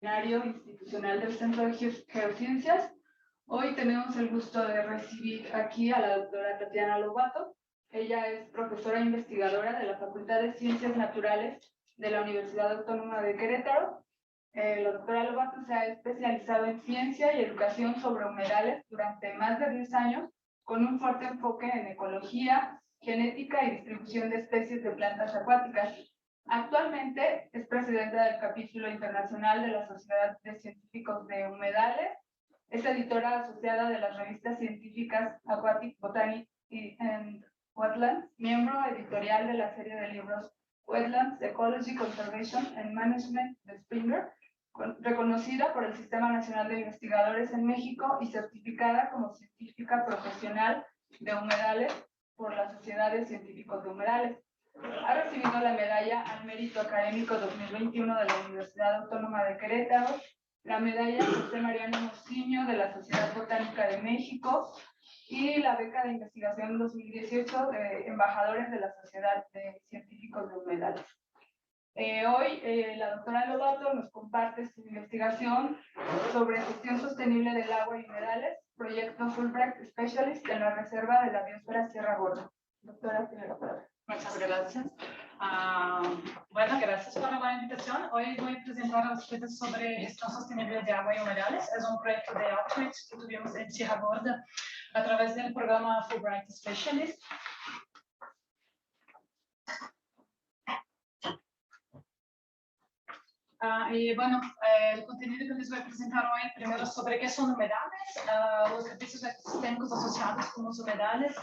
Seminario institucional del Centro de Geociencias. Hoy tenemos el gusto de recibir aquí a la doctora Tatiana Lobato. Ella es profesora investigadora de la Facultad de Ciencias Naturales de la Universidad Autónoma de Querétaro. La doctora Lobato se ha especializado en ciencia y educación sobre humedales durante más de 10 años, con un fuerte enfoque en ecología, genética y distribución de especies de plantas acuáticas. Actualmente es presidenta del capítulo internacional de la Sociedad de Científicos de Humedales, es editora asociada de las revistas científicas Aquatic Botany and Wetlands, miembro editorial de la serie de libros Wetlands, Ecology, Conservation and Management de Springer, reconocida por el Sistema Nacional de Investigadores en México y certificada como científica profesional de humedales por la Sociedad de Científicos de Humedales. Ha recibido la medalla al Mérito Académico 2021 de la Universidad Autónoma de Querétaro, la medalla José Mariano Mociño de la Sociedad Botánica de México y la beca de investigación 2018 de embajadores de la Sociedad de Científicos de Humedales. Hoy la doctora Lobato nos comparte su investigación sobre gestión sostenible del agua y humedales, proyecto Fulbright Specialist en la Reserva de la Biosfera Sierra Gorda. Doctora, tiene la palabra. Muchas gracias. Bueno, gracias por la invitación. Hoy voy a presentar a ustedes sobre gestión sostenible de agua y humedales. Es un proyecto de outreach que tuvimos en Sierra Gorda a través del programa Fulbright Specialist. Y bueno, el contenido que les voy a presentar hoy, primero sobre qué son humedales, los servicios ecosistémicos asociados con los humedales,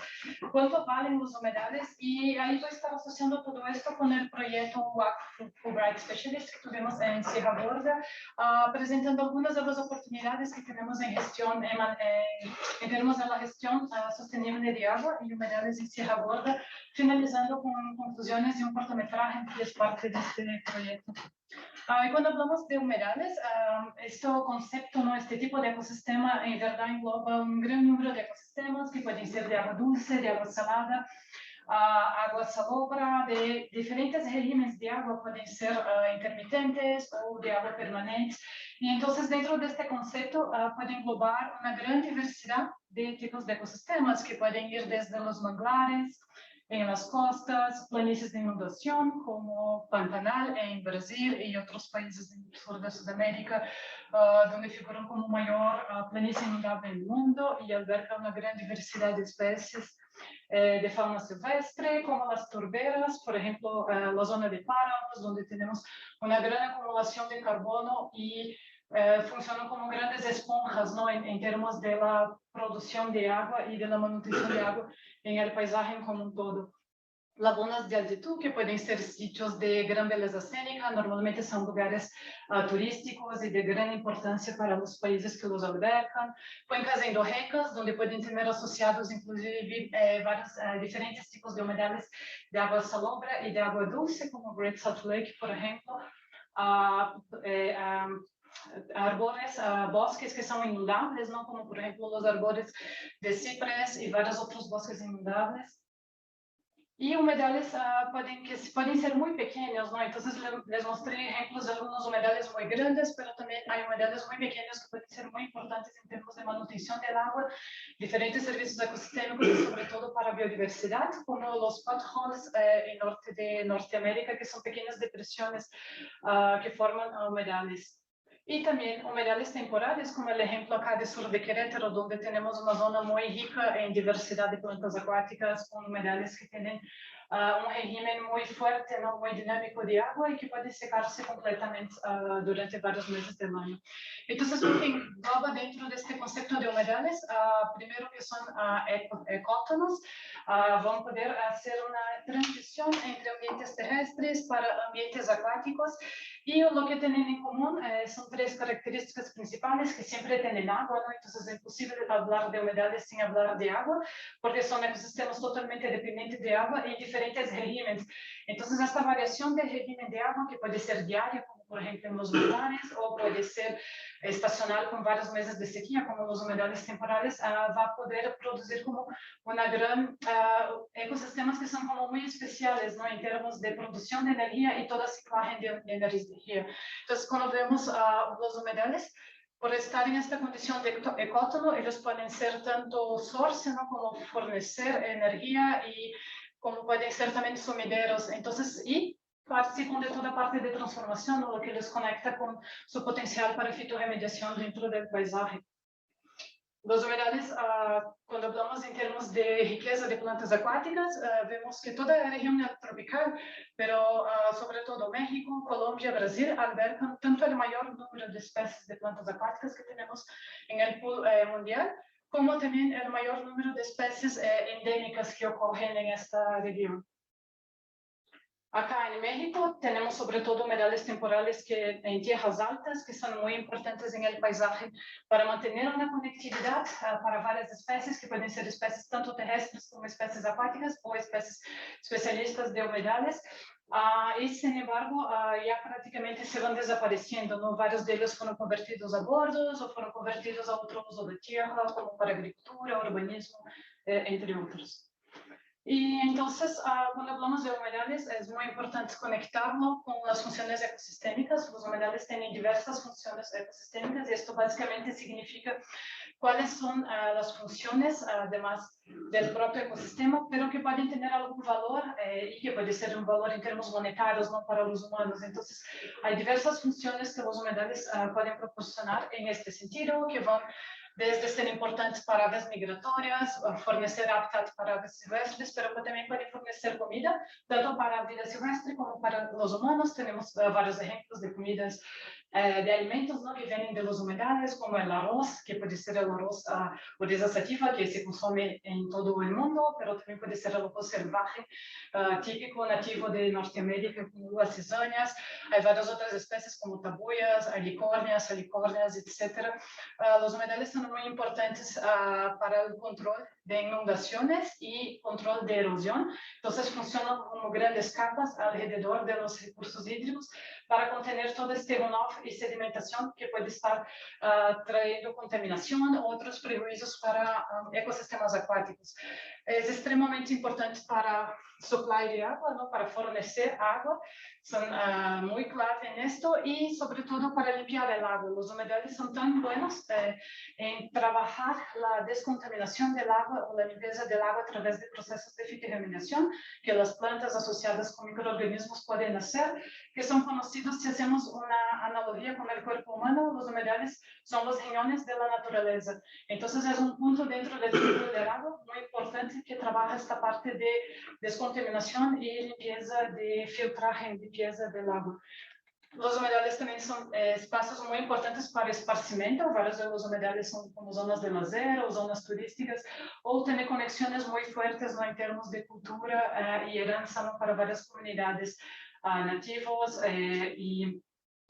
cuánto valen los humedales, y ahí voy a estar asociando todo esto con el proyecto WAC Fulbright Specialist que tuvimos en Sierra Gorda, presentando algunas de las oportunidades que tenemos en gestión, en términos de la gestión sostenible de agua y humedales en Sierra Gorda, finalizando con conclusiones de un cortometraje que es parte de este proyecto. Y cuando hablamos de humedales, este concepto, ¿no? Este tipo de ecosistema en verdad engloba un gran número de ecosistemas que pueden ser de agua dulce, de agua salada, agua salobra, de diferentes regímenes de agua, pueden ser intermitentes o de agua permanente. Y entonces dentro de este concepto puede englobar una gran diversidad de tipos de ecosistemas que pueden ir desde los manglares, en las costas, planicies de inundación como Pantanal en Brasil y otros países del sur de Sudamérica, donde figuran como mayor planicie inundable en el mundo y alberga una gran diversidad de especies de fauna silvestre, como las turberas, por ejemplo, la zona de páramos, donde tenemos una gran acumulación de carbono y funcionan como grandes esponjas, ¿no? en términos de la producción de agua y de la manutención de agua en el paisaje como un todo. Lagunas de altitud, que pueden ser sitios de gran belleza escénica, normalmente son lugares turísticos y de gran importancia para los países que los albergan. Cuencas endorreicas, donde pueden tener asociados inclusive varios diferentes tipos de humedales de agua salobra y de agua dulce, como Great Salt Lake, por ejemplo. Árboles, bosques que son inundables, ¿no? Como por ejemplo los árboles de ciprés y varios otros bosques inundables. Y humedales pueden ser muy pequeños, ¿no? Entonces les mostré ejemplos de algunos humedales muy grandes, pero también hay humedales muy pequeños que pueden ser muy importantes en términos de manutención del agua, diferentes servicios ecosistémicos y sobre todo para biodiversidad, como los potholes en norte de Norteamérica, que son pequeñas depresiones que forman humedales. Y también humedales temporales, como el ejemplo acá de sur de Querétaro, donde tenemos una zona muy rica en diversidad de plantas acuáticas, con humedales que tienen un régimen muy fuerte, ¿no? Muy dinámico de agua y que puede secarse completamente durante varios meses del año. Entonces, lo que engloba dentro de este concepto de humedales, primero que son ecótonos, van a poder hacer una transición entre ambientes terrestres para ambientes acuáticos, y lo que tienen en común son tres características principales que siempre tienen agua, ¿no? Entonces es imposible hablar de humedales sin hablar de agua, porque son ecosistemas totalmente dependientes de agua en diferentes regímenes. Entonces esta variación del régimen de agua, que puede ser diaria, como por ejemplo, en los humedales, o puede ser estacional con varios meses de sequía, como los humedales temporales, va a poder producir como una gran ecosistemas que son como muy especiales, ¿no? En términos de producción de energía y toda ciclaje de energía. Entonces, cuando vemos los humedales, por estar en esta condición de ecótono, ellos pueden ser tanto source, ¿no? Como fornecer energía y como pueden ser también sumideros. Entonces, y participan de toda parte de transformación, ¿no? Lo que les conecta con su potencial para fitorremediación dentro del paisaje. Los humedales, cuando hablamos en términos de riqueza de plantas acuáticas, vemos que toda la región tropical, pero sobre todo México, Colombia, Brasil, albergan tanto el mayor número de especies de plantas acuáticas que tenemos en el pool mundial, como también el mayor número de especies endémicas que ocurren en esta región. Acá en México tenemos sobre todo humedales temporales que, en tierras altas, que son muy importantes en el paisaje para mantener una conectividad para varias especies, que pueden ser especies tanto terrestres como especies acuáticas o especies especialistas de humedales. Y sin embargo, ya prácticamente se van desapareciendo, ¿no? Varios de ellos fueron convertidos a bordos o fueron convertidos a otro uso de tierra, como para agricultura, urbanismo, entre otros. Y entonces, cuando hablamos de humedales, es muy importante conectarlo con las funciones ecosistémicas. Los humedales tienen diversas funciones ecosistémicas y esto básicamente significa cuáles son las funciones, además del propio ecosistema, pero que pueden tener algún valor y que puede ser un valor en términos monetarios, ¿no? Para los humanos. Entonces, hay diversas funciones que los humedales pueden proporcionar en este sentido, que van desde ser importantes para aves migratorias, fornecer hábitat para aves silvestres, pero también pueden fornecer comida, tanto para vida silvestre como para los humanos. Tenemos varios ejemplos de comidas, de alimentos, ¿no? Que vienen de los humedales, como el arroz, que puede ser el arroz oreza sativa, que se consume en todo el mundo, pero también puede ser el arroz salvaje, típico nativo de Norteamérica, como las cizañas. Hay varias otras especies como taboyas, alicornias, etc. Los humedales son muy importantes para el control de inundaciones y control de erosión. Entonces funcionan como grandes capas alrededor de los recursos hídricos para contener todo este runoff y sedimentación que puede estar trayendo contaminación o otros prejuicios para ecosistemas acuáticos. Es extremadamente importante para supply de agua, ¿no? Para fornecer agua, son muy clave en esto y sobre todo para limpiar el agua. Los humedales son tan buenos en trabajar la descontaminación del agua o la limpieza del agua a través de procesos de fitorremediación que las plantas asociadas con microorganismos pueden hacer, que son conocidos. Si hacemos una analogía con el cuerpo humano, los humedales son los riñones de la naturaleza. Entonces es un punto dentro del ciclo del agua muy importante que trabaja esta parte de descontaminación y limpieza de filtraje, limpieza del agua. Los humedales también son espacios muy importantes para esparcimiento. Varios de los humedales son como zonas de lazer o zonas turísticas, o tienen conexiones muy fuertes, ¿no? En términos de cultura y heranza, ¿no? Para varias comunidades nativos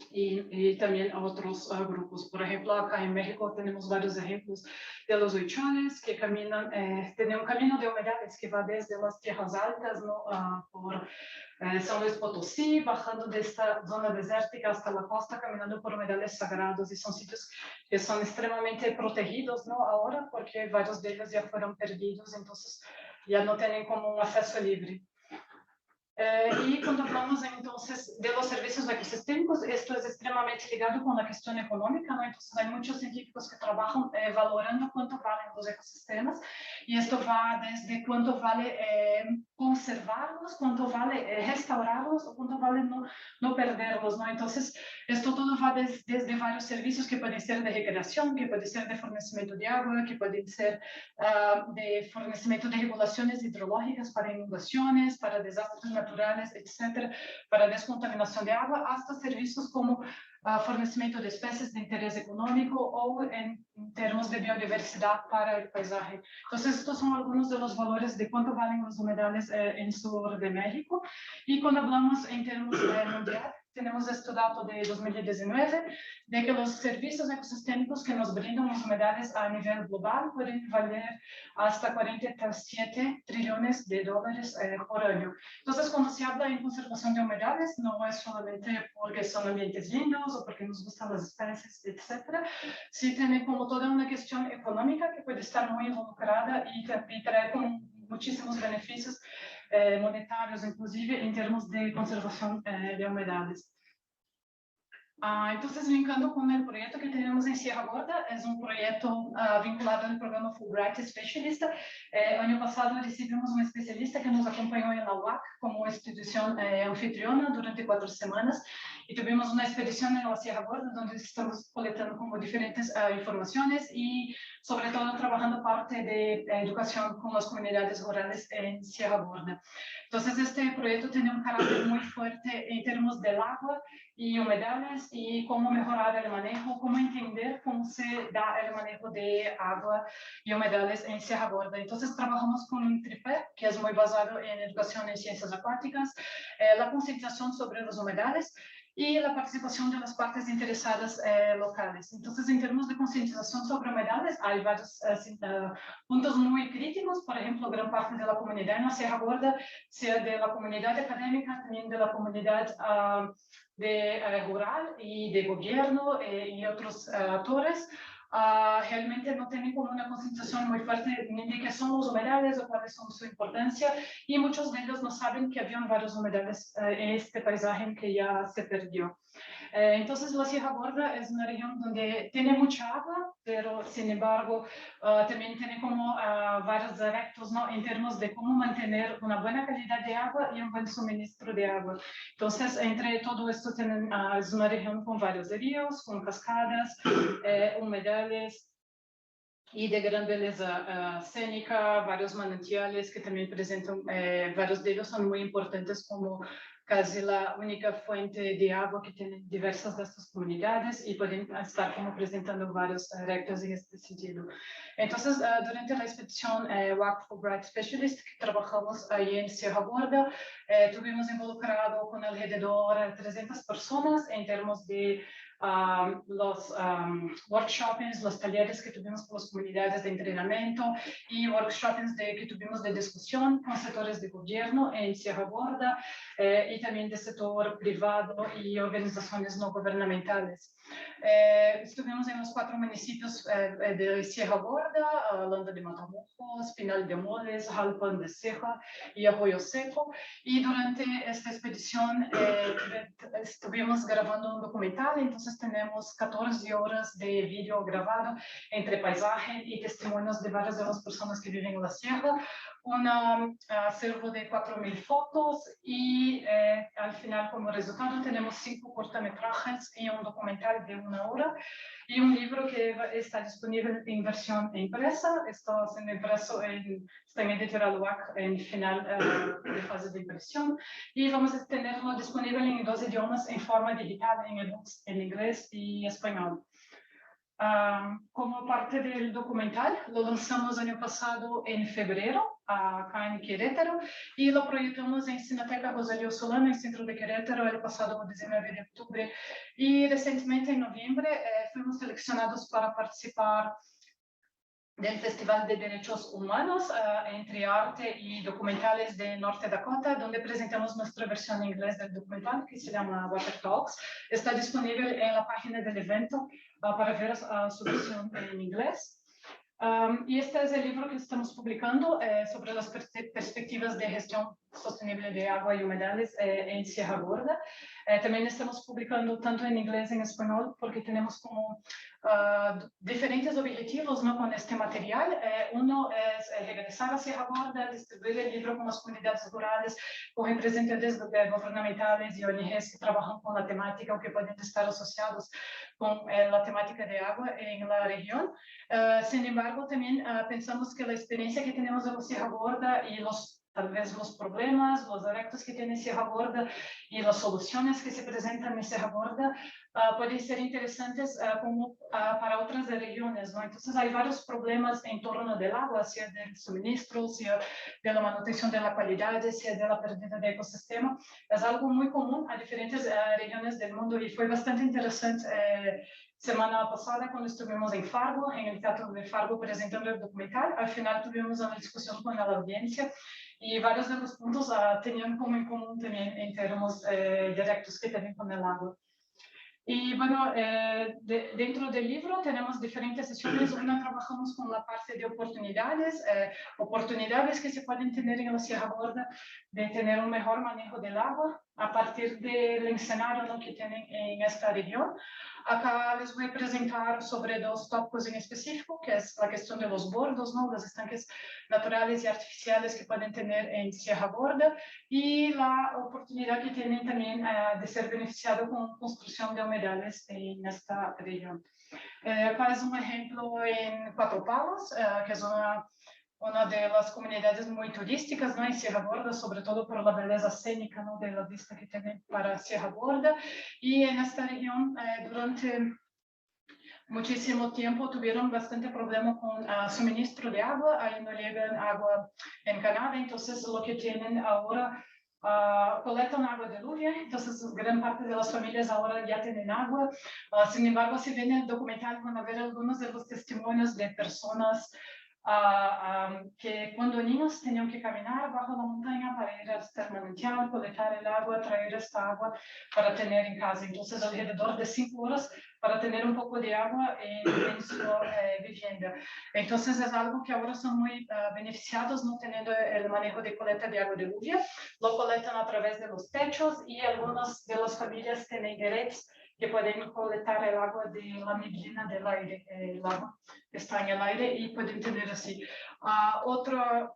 y también a otros grupos. Por ejemplo, acá en México tenemos varios ejemplos de los huicholes que caminan, tienen un camino de humedales que va desde las tierras altas, ¿no? Por San Luis Potosí, bajando de esta zona desértica hasta la costa, caminando por humedales sagrados, y son sitios que son extremadamente protegidos, ¿no? Ahora, porque varios de ellos ya fueron perdidos, entonces ya no tienen como un acceso libre. Y cuando hablamos entonces de los servicios ecosistémicos, esto es extremadamente ligado con la cuestión económica, ¿no? Entonces hay muchos científicos que trabajan valorando cuánto valen los ecosistemas, y esto va desde cuánto vale conservarlos, cuánto vale restaurarlos o cuánto vale no perderlos, ¿no? Entonces esto todo va desde varios servicios que pueden ser de recreación, que pueden ser de fornecimiento de agua, que pueden ser de fornecimiento de regulaciones hidrológicas para inundaciones, para desastres naturales, etcétera, para descontaminación de agua, hasta servicios como fornecimiento de especies de interés económico o en términos de biodiversidad para el paisaje. Entonces, estos son algunos de los valores de cuánto valen los humedales en el sur de México. Y cuando hablamos en términos mundial, tenemos este dato de 2019, de que los servicios ecosistémicos que nos brindan los humedales a nivel global pueden valer hasta 47 trillones de dólares por año. Entonces, cuando se habla en conservación de humedales, no es solamente porque son ambientes lindos o porque nos gustan las especies, etcétera. Sí tiene como toda una cuestión económica que puede estar muy involucrada y traer como muchísimos beneficios monetarios, inclusive en términos de conservación de humedales. Entonces, linkando con el proyecto que tenemos en Sierra Gorda, es un proyecto vinculado al programa Fulbright Specialist. Año pasado recibimos un especialista que nos acompañó en la UAC como institución anfitriona durante 4 semanas y tuvimos una expedición en la Sierra Gorda donde estamos colectando como diferentes informaciones y sobre todo trabajando parte de educación con las comunidades rurales en Sierra Gorda. Entonces, este proyecto tiene un carácter muy fuerte en términos del agua y humedales y cómo mejorar el manejo, cómo entender cómo se da el manejo de agua y humedales en Sierra Gorda. Entonces trabajamos con un tripé que es muy basado en educación en ciencias acuáticas, la concientización sobre los humedales y la participación de las partes interesadas locales. Entonces, en términos de concientización sobre humedales, hay varios puntos muy críticos. Por ejemplo, gran parte de la comunidad en la Sierra Gorda, sea de la comunidad académica, también de la comunidad rural y de gobierno y otros actores, realmente no tienen como una concentración muy fuerte ni de qué son los humedales o cuáles son su importancia, y muchos de ellos no saben que habían varios humedales en este paisaje que ya se perdió. Entonces, la Sierra Gorda es una región donde tiene mucha agua, pero sin embargo también tiene como varios retos, ¿no? En términos de cómo mantener una buena calidad de agua y un buen suministro de agua. Entonces, entre todo esto tienen, es una región con varios ríos, con cascadas, humedales y de gran belleza escénica, varios manantiales que también presentan, varios de ellos son muy importantes como casi la única fuente de agua que tienen diversas de estas comunidades y pueden estar como presentando varios retos en este sentido. Entonces, durante la expedición WAC Fulbright Specialist que trabajamos ahí en Sierra Gorda, tuvimos involucrado con alrededor de 300 personas en términos de los workshops, los talleres que tuvimos con las comunidades de entrenamiento y workshops que tuvimos de discusión con sectores de gobierno en Sierra Gorda y también del sector privado y organizaciones no gubernamentales. Estuvimos en los 4 municipios de Sierra Gorda, Landa de Matamoros, Pinal de Moles, Jalpan de Ceja y Arroyo Seco, y durante esta expedición estuvimos grabando un documental. Entonces tenemos 14 horas de vídeo grabado entre paisaje y testimonios de varias de las personas que viven en la sierra, un acervo de 4.000 fotos y al final como resultado tenemos 5 cortometrajes y un documental de 1 hora y un libro que está disponible en versión impresa. Está siendo impreso está en Editorial UAC en final de fase de impresión, y vamos a tenerlo disponible en 2 idiomas en forma digital, en inglés y español. Como parte del documental, lo lanzamos el año pasado en febrero, acá en Querétaro, y lo proyectamos en Cineteca Rosalío Solano, en el centro de Querétaro, el pasado 19 de octubre. Y recientemente, en noviembre, fuimos seleccionados para participar del Festival de Derechos Humanos entre arte y documentales de Norte Dakota, donde presentamos nuestra versión en inglés del documental que se llama Water Talks. Está disponible en la página del evento para ver su versión en inglés. Y este es el libro que estamos publicando sobre las perspectivas de gestión sostenible de agua y humedales en Sierra Gorda. También estamos publicando tanto en inglés y en español porque tenemos como diferentes objetivos, ¿no? Con este material. Uno es regresar a Sierra Gorda, distribuir el libro con las comunidades rurales, con representantes gubernamentales y ONGs que trabajan con la temática o que pueden estar asociados con la temática de agua en la región. Sin embargo, también pensamos que la experiencia que tenemos en la Sierra Gorda y los tal vez los problemas, los retos que tiene Sierra Gorda y las soluciones que se presentan en Sierra Gorda pueden ser interesantes como para otras regiones, ¿no? Entonces hay varios problemas en torno del agua, sea del suministro, sea de la manutención de la calidad, sea de la pérdida de ecosistema. Es algo muy común a diferentes regiones del mundo y fue bastante interesante semana pasada cuando estuvimos en Fargo, en el Teatro de Fargo presentando el documental. Al final tuvimos una discusión con la audiencia y varios de los puntos tenían como en común también en términos directos que tienen con el agua. Y bueno, dentro del libro tenemos diferentes sesiones. Una trabajamos con la parte de oportunidades, oportunidades que se pueden tener en la Sierra Gorda de tener un mejor manejo del agua a partir del escenario que tienen en esta región. Acá les voy a presentar sobre dos tópicos en específico, que es la cuestión de los bordos, ¿no? Los estanques naturales y artificiales que pueden tener en Sierra Gorda y la oportunidad que tienen también de ser beneficiado con construcción de humedales en esta región. Acá es un ejemplo en Cuatro Palos, que es una de las comunidades muy turísticas, ¿no? En Sierra Gorda, sobre todo por la belleza escénica, ¿no? De la vista que tienen para Sierra Gorda. Y en esta región, durante muchísimo tiempo tuvieron bastante problema con suministro de agua, ahí no llegan agua en Canadá, entonces lo que tienen ahora, colectan agua de lluvia, entonces gran parte de las familias ahora ya tienen agua. Sin embargo, si ven el documental van a ver algunos de los testimonios de personas que cuando niños tenían que caminar bajo la montaña para ir hasta el manantial, colectar el agua, traer esta agua para tener en casa. Entonces, alrededor de 5 horas para tener un poco de agua en su vivienda. Entonces, es algo que ahora son muy beneficiados, no teniendo el manejo de colecta de agua de lluvia. Lo colectan a través de los techos y algunas de las familias tienen derechos que pueden colectar el agua de la neblina del aire, el agua que está en el aire y pueden tener así. Otro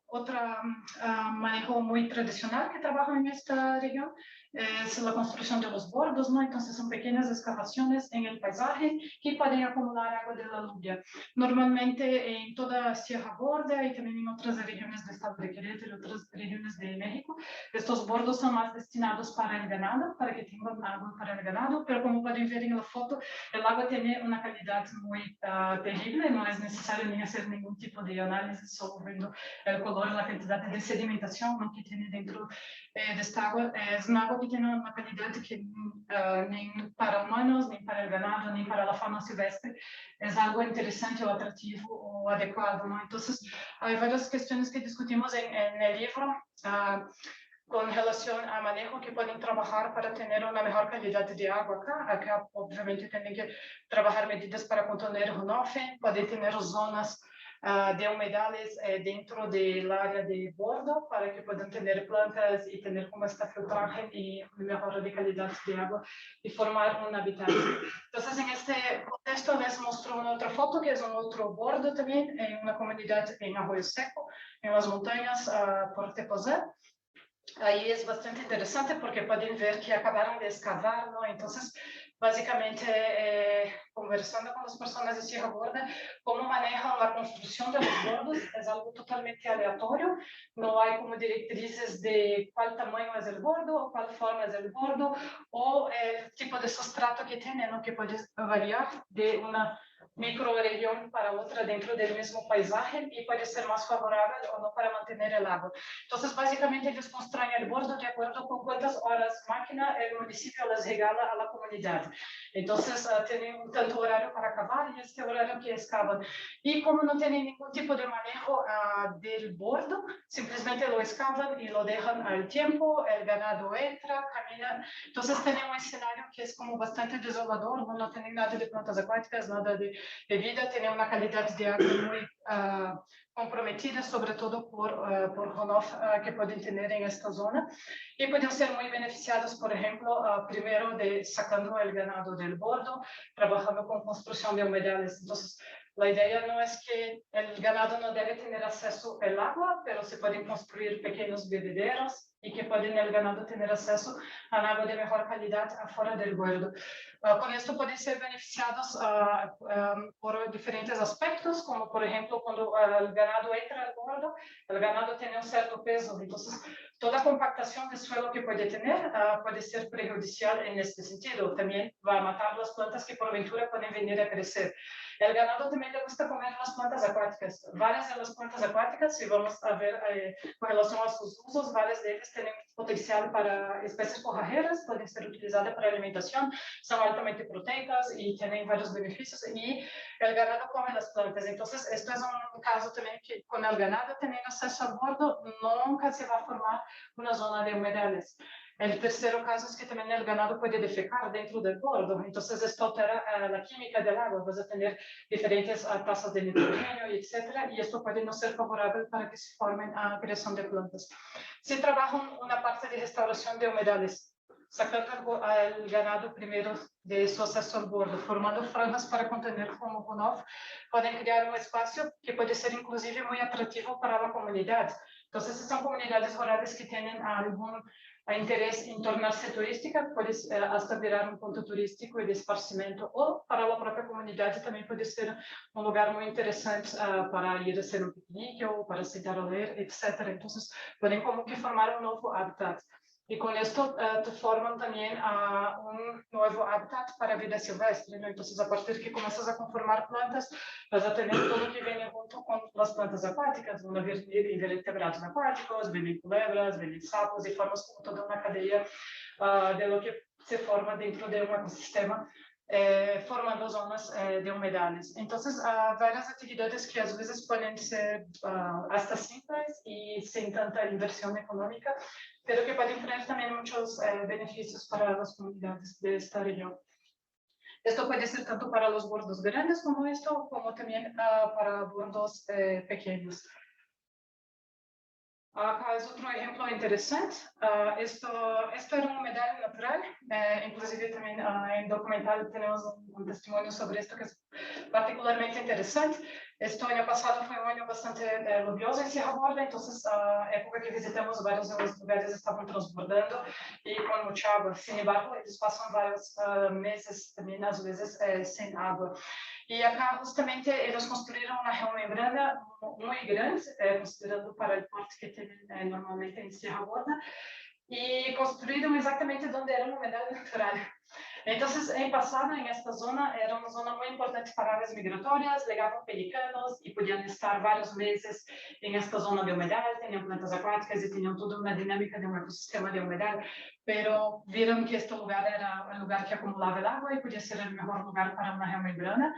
manejo muy tradicional que trabaja en esta región es la construcción de los bordos, ¿no? Entonces son pequeñas excavaciones en el paisaje que pueden acumular agua de la lluvia. Normalmente en toda Sierra Gorda y también en otras regiones del estado de Querétaro y otras regiones de México, estos bordos son más destinados para el ganado, para que tengan agua para el ganado, pero como pueden ver en la foto, el agua tiene una calidad muy terrible, no es necesario ni hacer ningún tipo de análisis, solo viendo el color, la cantidad de sedimentación, ¿no? Que tiene dentro de esta agua. Es un agua que tiene una calidad que ni para humanos, ni para el ganado, ni para la fauna silvestre es algo interesante o atractivo o adecuado, ¿no? Entonces, hay varias cuestiones que discutimos en el libro con relación al manejo que pueden trabajar para tener una mejor calidad de agua acá. Acá, obviamente, tienen que trabajar medidas para contener runoff, pueden tener zonas de humedales dentro del área de bordo para que puedan tener plantas y tener como esta filtraje y mejora de calidad de agua y formar un hábitat. Entonces, en este contexto les muestro una otra foto que es un otro bordo también en una comunidad en Arroyo Seco, en las montañas por Tepozé. Ahí es bastante interesante porque pueden ver que acabaron de excavar, ¿no? Entonces, básicamente, conversando con las personas de Sierra Gorda, cómo manejan la construcción de los bordos es algo totalmente aleatorio. No hay como directrices de cuál tamaño es el bordo o cuál forma es el bordo o el tipo de sustrato que tiene, ¿no? Que puede variar de una microregión para otra dentro del mismo paisaje y puede ser más favorable o no para mantener el agua. Entonces, básicamente, ellos construyen el bordo de acuerdo con cuántas horas máquina el municipio les regala a la comunidad. Entonces, tienen un tanto horario para cavar y este horario que excavan. Y como no tienen ningún tipo de manejo del bordo, simplemente lo excavan y lo dejan al tiempo, el ganado entra, camina. Entonces, tienen un escenario que es como bastante desolador, no tienen nada de plantas acuáticas, nada de vida, tienen una calidad de agua muy comprometida, sobre todo por runoff que pueden tener en esta zona y pueden ser muy beneficiados, por ejemplo, primero sacando el ganado del bordo, trabajando con construcción de humedales. Entonces, la idea no es que el ganado no debe tener acceso al agua, pero se pueden construir pequeños bebederos y que pueden el ganado tener acceso al agua de mejor calidad afuera del bordo. Con esto pueden ser beneficiados por diferentes aspectos, como por ejemplo cuando el ganado entra al bordo, el ganado tiene un cierto peso, entonces toda compactación de suelo que puede tener puede ser perjudicial en este sentido. También va a matar las plantas que por ventura pueden venir a crecer. El ganado también le gusta comer las plantas acuáticas. Varias de las plantas acuáticas, si vamos a ver con relación a sus usos, varias de ellas tienen potencial para especies forrajeras, pueden ser utilizadas para alimentación, son altamente proteicas y tienen varios beneficios, y el ganado come las plantas. Entonces, esto es un caso también que con el ganado teniendo acceso al bordo, nunca se va a formar una zona de humedales. El tercero caso es que también el ganado puede defecar dentro del bordo, entonces esto altera la química del agua, vas a tener diferentes tasas de nitrógeno, etcétera, y esto puede no ser favorable para que se formen creación de plantas. Se trabaja una parte de restauración de humedales, sacando al ganado primero de su acceso al bordo, formando franjas para contener como runoff, pueden crear un espacio que puede ser inclusive muy atractivo para la comunidad. Entonces, son comunidades rurales que tienen algún interés en tornarse turística, puede hasta virar un punto turístico y de esparcimiento, o para la propia comunidad también puede ser un lugar muy interesante para ir a hacer un piquenique o para sentar a leer, etc. Entonces, pueden como que formar un nuevo hábitat. Y con esto te forman también un nuevo hábitat para vida silvestre, ¿no? Entonces, a partir que comienzas a conformar plantas, vas a tener todo lo que viene junto con las plantas acuáticas, van a haber invertebrados acuáticos, vienen culebras, vienen sapos, y formas como toda una cadena de lo que se forma dentro de un ecosistema, formando zonas de humedales. Entonces, varias actividades que a veces pueden ser hasta simples y sin tanta inversión económica, pero que pueden traer también muchos beneficios para las comunidades de esta región. Esto puede ser tanto para los bordos grandes como esto, como también para bordos pequeños. Acá es otro ejemplo interesante. Esto era un humedal natural, inclusive también en documental tenemos un testimonio sobre esto que es particularmente interesante. Este año pasado fue un año bastante lluvioso en Sierra Gorda, entonces época que visitamos varios de los lugares estaban transbordando y con mucha agua. Sin embargo, ellos pasan varios meses también a veces sin agua. Y acá justamente ellos construyeron una geomembrana muy grande, considerando para el porte que tienen normalmente en Sierra Gorda, y construyeron exactamente donde era una humedal natural. Entonces, en pasado, en esta zona, era una zona muy importante para aves migratorias, llegaban pelicanos y podían estar varios meses en esta zona de humedal, tenían plantas acuáticas y tenían toda una dinámica de un ecosistema de humedal, pero vieron que este lugar era un lugar que acumulaba el agua y podía ser el mejor lugar para una geomembrana,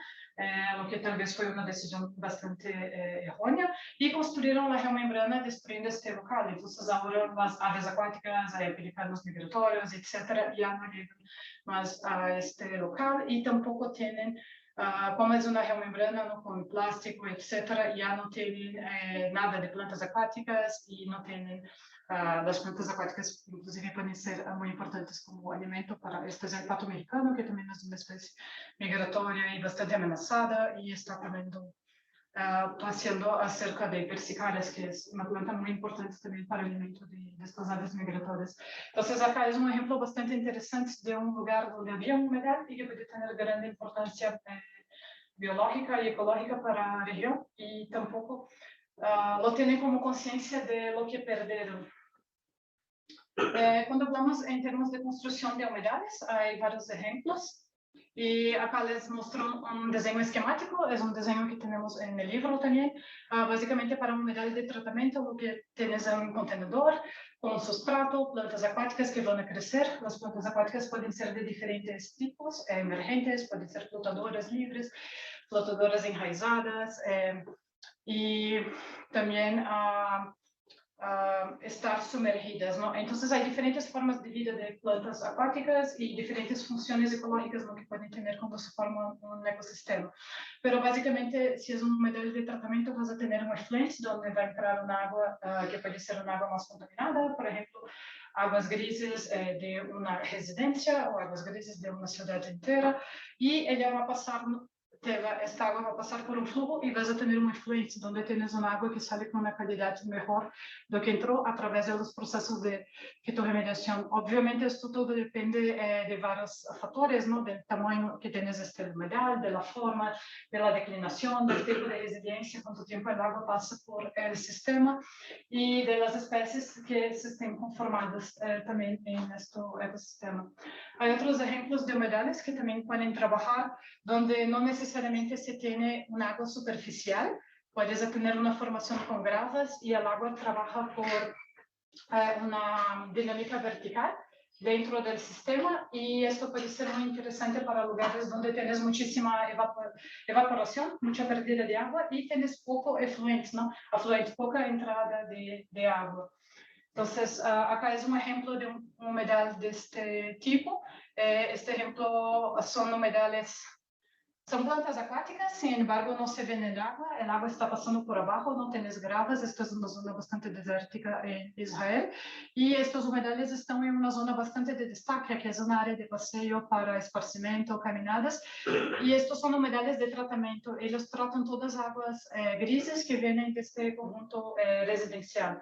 lo que tal vez fue una decisión bastante errónea, y construyeron la geomembrana destruyendo este local. Entonces, ahora las aves acuáticas, pelicanos migratorios, etcétera, ya no llegan más a este local, y tampoco tienen, como es una geomembrana, ¿no? Con plástico, etcétera, ya no tienen nada de plantas acuáticas y no tienen, las plantas acuáticas inclusive pueden ser muy importantes como alimento para este es el pato mexicano, que también es una especie migratoria y bastante amenazada y está comiendo, haciendo acerca de persicales, que es una planta muy importante también para el alimento de estas aves migratorias. Entonces, acá es un ejemplo bastante interesante de un lugar donde había humedad y que puede tener gran importancia biológica y ecológica para la región, y tampoco lo tienen como conciencia de lo que perdieron. Cuando hablamos en términos de construcción de humedales, hay varios ejemplos. Y acá les muestro un diseño esquemático, es un diseño que tenemos en el libro también. Básicamente para humedales de tratamiento, lo que tienes es un contenedor con sustrato, plantas acuáticas que van a crecer. Las plantas acuáticas pueden ser de diferentes tipos, emergentes, pueden ser flotadoras libres, flotadoras enraizadas, y también estar sumergidas, ¿no? Entonces hay diferentes formas de vida de plantas acuáticas y diferentes funciones ecológicas, ¿no? Que pueden tener cuando se forma un ecosistema. Pero básicamente, si es un humedal de tratamiento, vas a tener un effluent donde va a entrar un agua que puede ser un agua más contaminada, por ejemplo, aguas grises de una residencia o aguas grises de una ciudad entera, y ella va a pasar esta agua va a pasar por un flujo y vas a tener un efluente, donde tienes un agua que sale con una calidad mejor de lo que entró a través de los procesos de fitorremediación. Obviamente esto todo depende de varios factores, ¿no? Del tamaño que tienes este humedal, de la forma, de la declinación, del tipo de resiliencia, cuánto tiempo el agua pasa por el sistema y de las especies que se estén conformadas también en este ecosistema. Hay otros ejemplos de humedales que también pueden trabajar donde no necesariamente se tiene un agua superficial, puedes tener una formación con gravas y el agua trabaja por una dinámica vertical dentro del sistema y esto puede ser muy interesante para lugares donde tienes muchísima evaporación, mucha pérdida de agua y tienes poco efluente, ¿no? Afluente, poca entrada de agua. Entonces, acá es un ejemplo de un humedal de este tipo. Este ejemplo son humedales. Son plantas acuáticas, sin embargo, no se ven en el agua está pasando por abajo, no tienes gravas, esto es una zona bastante desértica en Israel, y estos humedales están en una zona bastante de destaque, que es una área de paseo para esparcimiento, caminadas, y estos son humedales de tratamiento, ellos tratan todas las aguas grises que vienen de este conjunto residencial.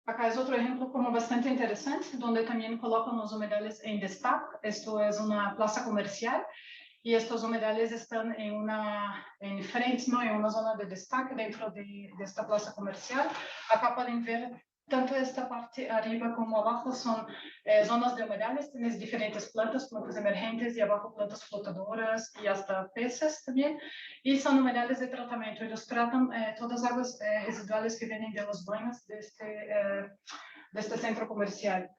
Acá es otro ejemplo como bastante interesante, donde también colocan los humedales en destaque. Esto es una plaza comercial y estos humedales están en frente, ¿no? En una zona de destaque dentro de esta plaza comercial. Acá pueden ver tanto esta parte arriba como abajo son zonas de humedales. Tienes diferentes plantas emergentes y abajo plantas flotadoras y hasta peces también. Y son humedales de tratamiento. Ellos tratan todas las aguas residuales que vienen de los baños de este centro comercial.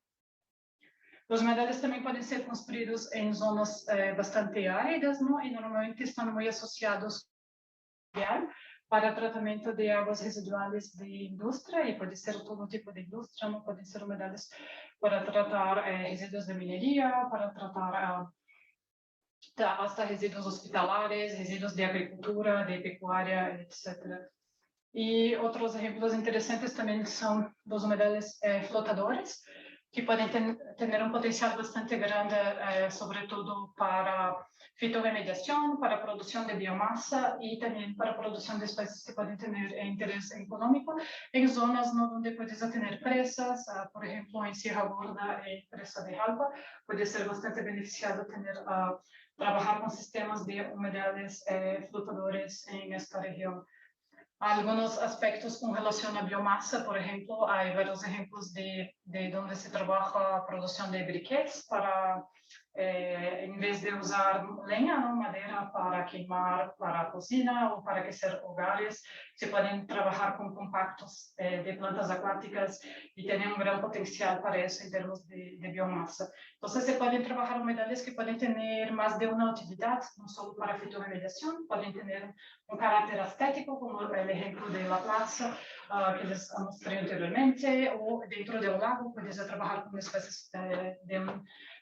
Los humedales también pueden ser construidos en zonas bastante áridas, ¿no? Y normalmente están muy asociados para tratamiento de aguas residuales de industria, y puede ser todo tipo de industria, ¿no? Pueden ser humedales para tratar residuos de minería, para tratar hasta residuos hospitalares, residuos de agricultura, de pecuaria, etc. Y otros ejemplos interesantes también son los humedales flotadores, que pueden tener un potencial bastante grande, sobre todo para fitorremediación, para producción de biomasa y también para producción de especies que pueden tener interés económico en zonas, ¿no? Donde puedes tener presas, por ejemplo, en Sierra Gorda, en presa de Jalpa, puede ser bastante beneficiado trabajar con sistemas de humedales flotadores en esta región. Algunos aspectos con relación a biomasa, por ejemplo, hay varios ejemplos de donde se trabaja producción de briquetes para, en vez de usar leña, ¿no? Madera para quemar, para cocina o para aquecer hogares, se pueden trabajar con compactos de plantas acuáticas y tienen un gran potencial para eso en términos de biomasa. Entonces se pueden trabajar humedales que pueden tener más de una utilidad, no solo para fitorremediación, pueden tener un carácter estético, como el ejemplo de la plaza que les mostré anteriormente, o dentro de un lago puedes trabajar con especies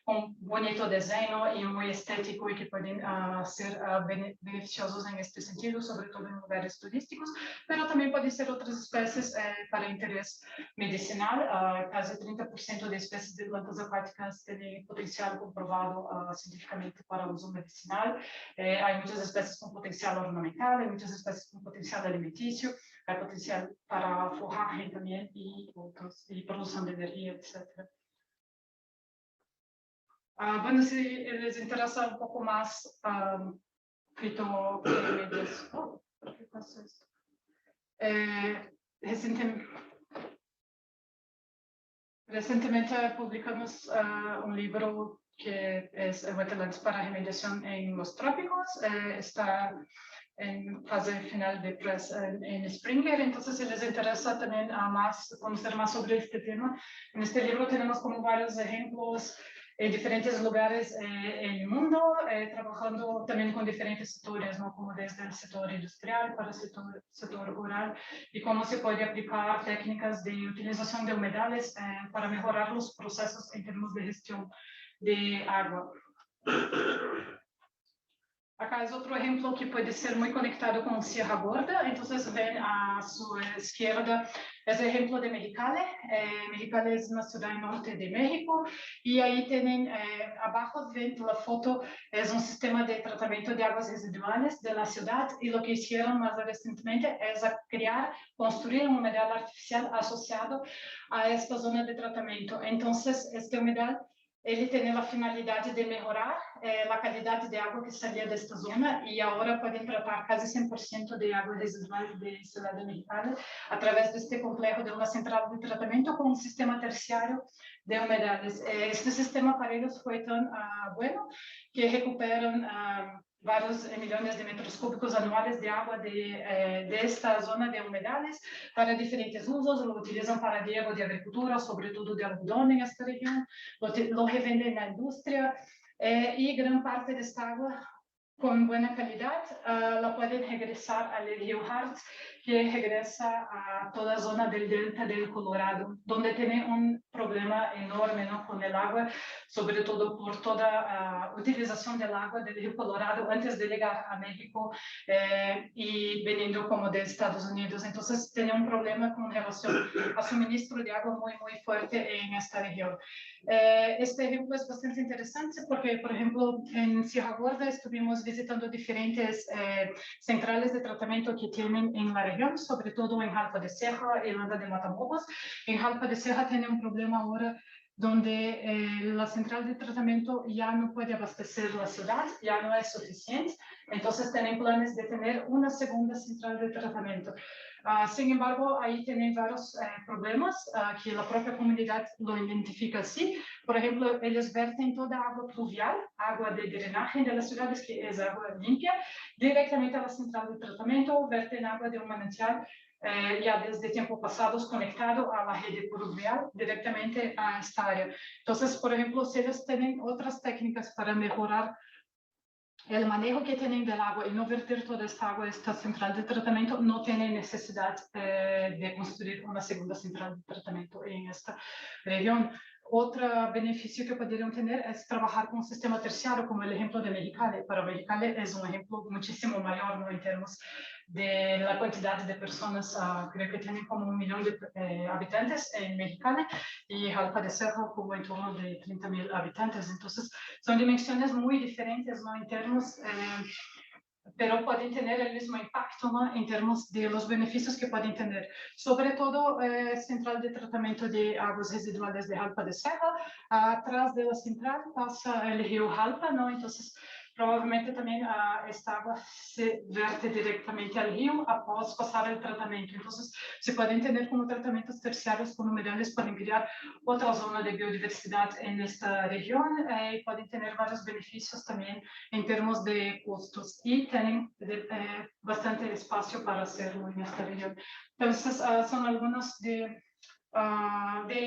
con bonito diseño y muy estético y que pueden ser beneficiosos en este sentido, sobre todo en lugares turísticos, pero también pueden ser otras especies para interés medicinal. Casi 30% de especies de plantas acuáticas tienen potencial comprobado científicamente para uso medicinal. Hay muchas especies con potencial ornamental, hay muchas especies con potencial alimenticio, hay potencial para forraje también y otros, y producción de energía, etc. Bueno, si les interesa un poco más fitorremedios. ¿Qué pasó esto? Recientemente publicamos un libro que es Wetlands para remediación en los trópicos. Está en fase final de press en Springer, entonces si les interesa también conocer más sobre este tema, en este libro tenemos como varios ejemplos en diferentes lugares en el mundo, trabajando también con diferentes sectores, ¿no? Como desde el sector industrial para el sector rural, y cómo se puede aplicar técnicas de utilización de humedales para mejorar los procesos en términos de gestión de agua. Acá es otro ejemplo que puede ser muy conectado con Sierra Gorda. Entonces ven a su izquierda es el ejemplo de Mexicali. Mexicali es una ciudad norte de México y ahí tienen, abajo ven la foto, es un sistema de tratamiento de aguas residuales de la ciudad y lo que hicieron más recientemente es construir un humedal artificial asociado a esta zona de tratamiento. Entonces, este humedal ele tem a finalidade de melhorar a qualidade de água que saía desta zona e agora podem tratar quase 100% de água residual de Cidade Mexicana através deste complexo de uma central de tratamento com um sistema terciário de umedades. Este sistema para eles foi tão bueno que recuperam vários milhões de metros cúbicos anuais de água desta zona de umedades para diferentes usos. Lo utilizam para riego de agricultura, sobretudo de algodão em esta região, lo revenden na indústria e grande parte desta água con buena calidad la pueden regresar al río Hart, que regresa a toda zona del delta del Colorado, donde tiene un problema enorme, ¿no?, con el agua, sobre todo por toda utilización del agua del río Colorado antes de llegar a México y viniendo como de Estados Unidos. Entonces tiene un problema con relación a suministro de agua muy, muy fuerte en esta región. Este ejemplo es bastante interesante porque, por ejemplo, en Sierra Gorda estuvimos visitando diferentes centrales de tratamiento que tienen en la región, sobre todo en Jalpa de Serra y Landa de Matamoros. En Jalpa de Serra tiene un problema ahora donde la central de tratamiento ya no puede abastecer la ciudad, ya no es suficiente, entonces tienen planes de tener una segunda central de tratamiento. Sin embargo, ahí tienen varios problemas que la propia comunidad lo identifica así. Por ejemplo, ellos verten toda agua pluvial, agua de drenaje de las ciudades, que es agua limpia, directamente a la central de tratamiento, verten agua de un manantial ya desde tiempos pasados conectado a la red pluvial directamente a esta área. Entonces, por ejemplo, si ellos tienen otras técnicas para mejorar el manejo que tienen del agua y no verter toda esta agua a esta central de tratamiento, no tienen necesidad de construir una segunda central de tratamiento en esta región. Otro beneficio que podrían tener es trabajar con un sistema terciario, como el ejemplo de Mexicali. Para Mexicali es un ejemplo muchísimo mayor, ¿no?, en términos de la cantidad de personas. Creo que tienen como 1 millón de habitantes en Mexicali y Jalpa de Serra como en torno de 30.000 habitantes. Entonces, son dimensiones muy diferentes, ¿no?, en términos, pero pueden tener el mismo impacto, ¿no?, en términos de los beneficios que pueden tener. Sobre todo, central de tratamiento de aguas residuales de Jalpa de Serra, atrás de la central pasa el río Jalpa, ¿no? Entonces, probablemente también esta agua se vierte directamente al río após pasar el tratamiento. Entonces, se pueden tener como tratamientos terciarios con humedales para crear otra zona de biodiversidad en esta región y pueden tener varios beneficios también en términos de costos y tienen bastante espacio para hacerlo en esta región. Entonces, son algunos de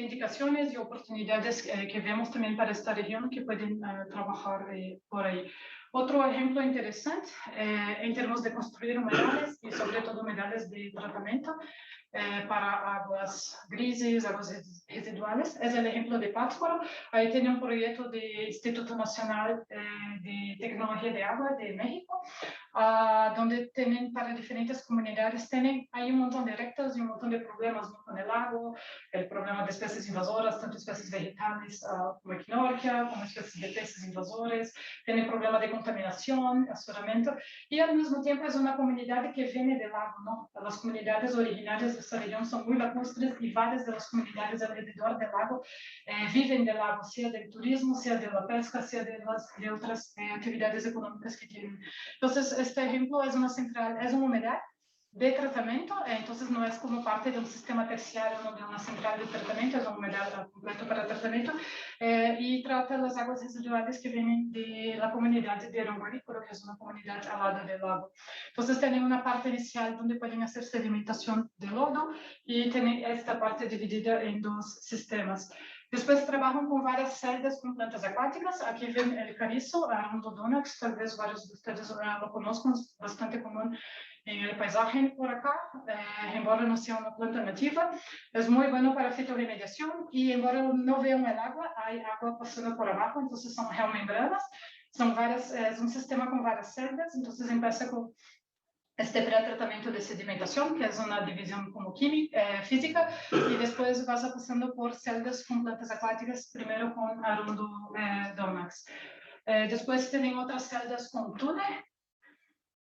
indicaciones y oportunidades que vemos también para esta región que pueden trabajar por ahí. Otro ejemplo interesante en términos de construir humedales y sobre todo humedales de tratamiento para aguas grises, aguas residuales, es el ejemplo de Pátzcuaro. Ahí tiene un proyecto del Instituto Nacional de Tecnología de Agua de México, donde tienen para diferentes comunidades, hay un montón de retos y un montón de problemas, ¿no?, con el lago, el problema de especies invasoras, tanto especies vegetales como equinoccia, como especies de peces invasores, tienen problema de contaminación, asuramiento, y al mismo tiempo es una comunidad que viene del lago, ¿no? Las comunidades originarias de esta región son muy lacustres y varias de las comunidades alrededor del lago viven del lago, sea del turismo, sea de la pesca, sea de otras actividades económicas que tienen. Entonces, este ejemplo es una central, es un humedal de tratamiento, entonces no es como parte de un sistema terciario, no de una central de tratamiento, es un humedal completo para tratamiento y trata las aguas residuales que vienen de la comunidad de Aranguarípuro, que es una comunidad al lado del lago. Entonces tienen una parte inicial donde pueden hacer sedimentación de lodo y tienen esta parte dividida en dos sistemas. Después trabajan con varias celdas con plantas acuáticas. Aquí ven el carizo, Rhododendron, tal vez varios de ustedes lo conozcan, es bastante común en el paisaje por acá, embora no sea una planta nativa, es muy bueno para fitoremediación y embora no vean el agua, hay agua pasando por abajo, entonces son geomembranas, Es un sistema con varias celdas, entonces empieza con este pretratamiento de sedimentación, que es una división como física, y después vas pasando por celdas con plantas acuáticas, primero con Arundo Donax. Después tienen otras celdas con túnel,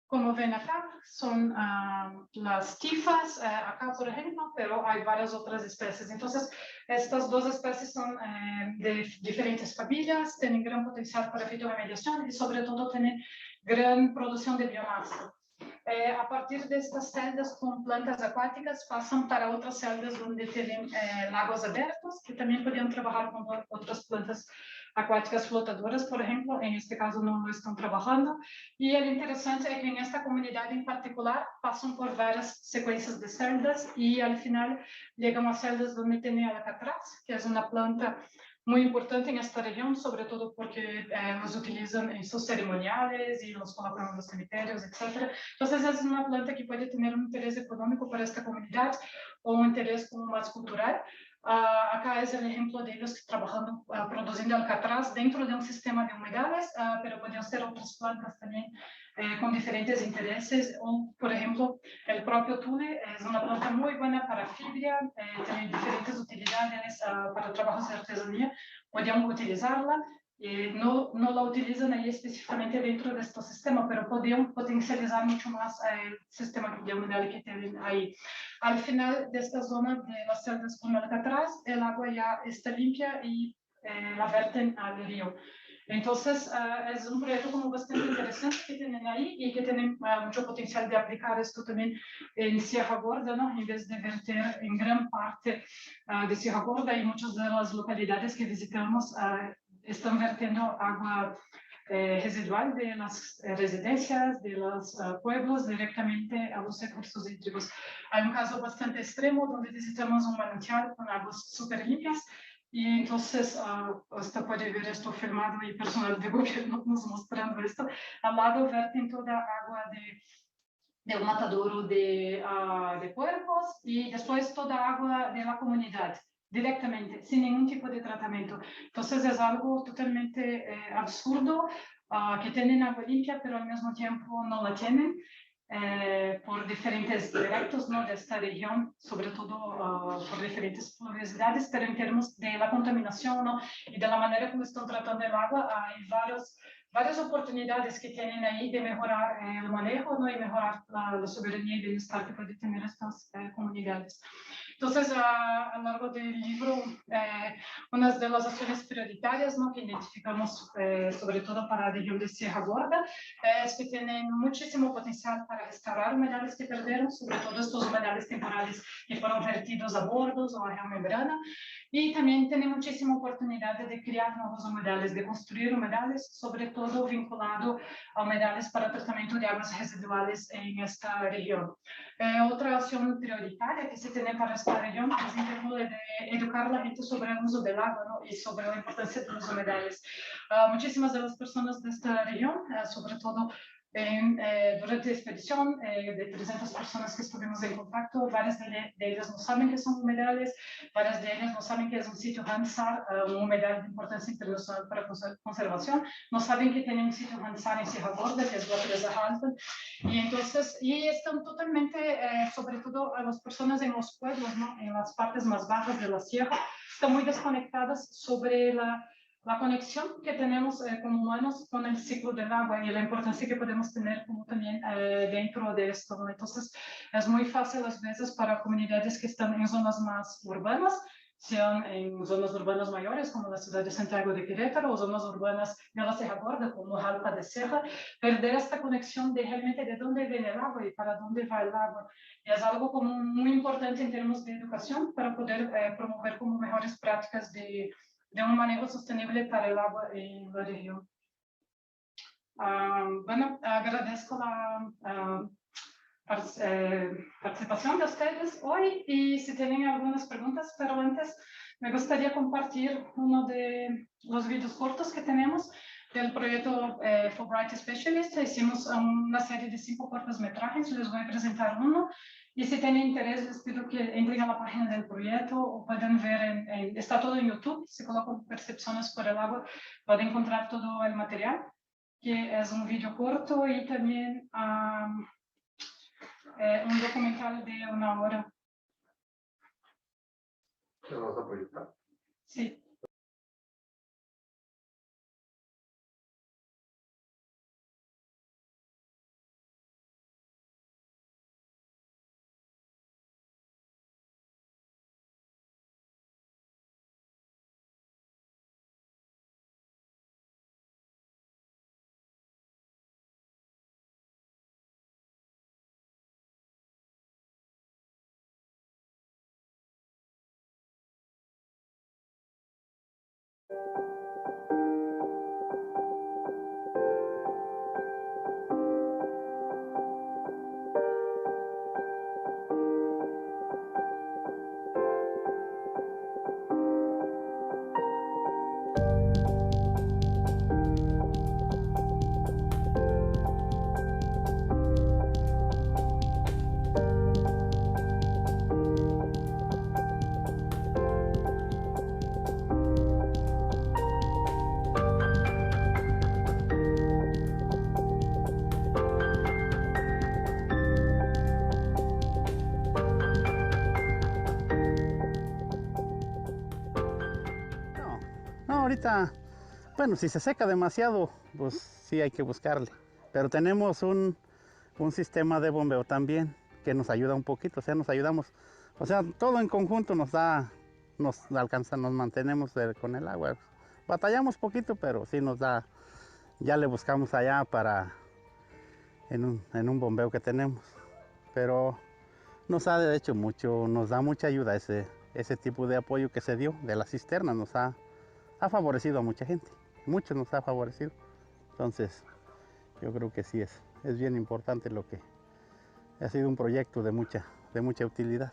como ven acá, son las tifas, acá por ejemplo, pero hay varias otras especies. Entonces, estas dos especies son de diferentes familias, tienen gran potencial para fitoremediación y sobre todo tienen gran producción de biomasa. A partir de estas celdas con plantas acuáticas pasan para otras celdas donde tienen lagos abiertos, que también podrían trabajar con otras plantas acuáticas flotadoras, por ejemplo. En este caso no lo están trabajando. Y lo interesante es que en esta comunidad en particular pasan por varias secuencias de celdas y al final llegan a celdas donde tiene alcatraz, que es una planta muy importante en esta región, sobre todo porque los utilizan en sus ceremoniales y los colocan en los cementerios, etc. Entonces es una planta que puede tener un interés económico para esta comunidad o un interés como más cultural. Acá es el ejemplo de ellos trabajando, produciendo alcatraz dentro de un sistema de humedales, pero pueden ser otras plantas también con diferentes intereses. O, por ejemplo, el propio tule es una planta muy buena para fibra, tiene diferentes utilidades para trabajos de artesanía. Podrían utilizarla. No la utilizan ahí específicamente dentro de este sistema, pero podrían potencializar mucho más el sistema de humedal que tienen ahí. Al final de esta zona de las celdas con alcatraz, el agua ya está limpia y la verten al río. Entonces, es un proyecto como bastante interesante que tienen ahí y que tienen mucho potencial de aplicar esto también en Sierra Gorda, ¿no? En vez de verter en gran parte de Sierra Gorda y muchas de las localidades que visitamos están vertiendo agua residual de las residencias, de los pueblos, directamente a los recursos hídricos. Hay un caso bastante extremo donde visitamos un manantial con aguas súper limpias y entonces usted puede ver esto filmado y personal de gobierno nos mostrando esto. Al lado verten toda agua de un matadouro de puercos y después toda agua de la comunidad directamente, sin ningún tipo de tratamiento. Entonces es algo totalmente absurdo, que tienen agua limpia, pero al mismo tiempo no la tienen. Por diferentes directos, ¿no? De esta región, sobre todo por diferentes pluviosidades, pero en términos de la contaminación, ¿no? Y de la manera como están tratando el agua, hay varias oportunidades que tienen ahí de mejorar el manejo, ¿no? Y mejorar la soberanía y bienestar que pueden tener estas comunidades. Entonces, a lo largo del libro, una de las acciones prioritarias, ¿no? Que identificamos sobre todo para la región de Sierra Gorda es que tienen muchísimo potencial para restaurar humedales que perdieron, sobre todo estos humedales temporales que fueron vertidos a bordos o a geomembrana, y también tienen muchísima oportunidad de crear nuevos humedales, de construir humedales, sobre todo vinculado a humedales para tratamiento de aguas residuales en esta región. Otra acción prioritaria que se tiene para esta región es en términos de educar a la gente sobre el uso del agua, ¿no? Y sobre la importancia de los humedales. Muchísimas de las personas de esta región, sobre todo durante la expedición, de 300 personas que estuvimos en contacto, varias de ellas no saben que son humedales, varias de ellas no saben que es un sitio Ramsar, un humedal de importancia internacional para conservación, no saben que tiene un sitio Ramsar en Sierra Gorda, que es la presa Halton, y entonces, y están totalmente, sobre todo a las personas en los pueblos, ¿no? En las partes más bajas de la sierra, están muy desconectadas sobre la conexión que tenemos como humanos con el ciclo del agua y la importancia que podemos tener como también dentro de esto, ¿no? Entonces, es muy fácil a veces para comunidades que están en zonas más urbanas, sean en zonas urbanas mayores como la ciudad de Santiago de Querétaro o zonas urbanas de la Sierra Gorda como Jalpa de Serra, perder esta conexión de realmente de dónde viene el agua y para dónde va el agua. Y es algo como muy importante en términos de educación para poder promover como mejores prácticas de un manejo sostenible para el agua en la región. Bueno, agradezco la participación de ustedes hoy y si tienen algunas preguntas, pero antes me gustaría compartir uno de los videos cortos que tenemos del proyecto Fulbright Specialist. Hicimos una serie de 5 cortometrajes, les voy a presentar uno. Y si tienen interés, les pido que entren a la página del proyecto o pueden ver, está todo en YouTube, si colocan Percepciones por el Agua, pueden encontrar todo el material. que es un vídeo corto y también un documental de 1 hora. ¿Lo vas a proyectar? Sí. No, ahorita, bueno, si se seca demasiado, pues sí hay que buscarle. Pero tenemos un sistema de bombeo también que nos ayuda un poquito, o sea, nos ayudamos. O sea, todo en conjunto nos alcanza, nos mantenemos con el agua. Batallamos poquito, pero sí nos da, ya le buscamos allá en un bombeo que tenemos. Pero nos ha hecho mucho, nos da mucha ayuda ese tipo de apoyo que se dio de la cisterna, ha favorecido a mucha gente, muchos nos ha favorecido. Entonces, yo creo que sí es bien importante lo que ha sido un proyecto de mucha utilidad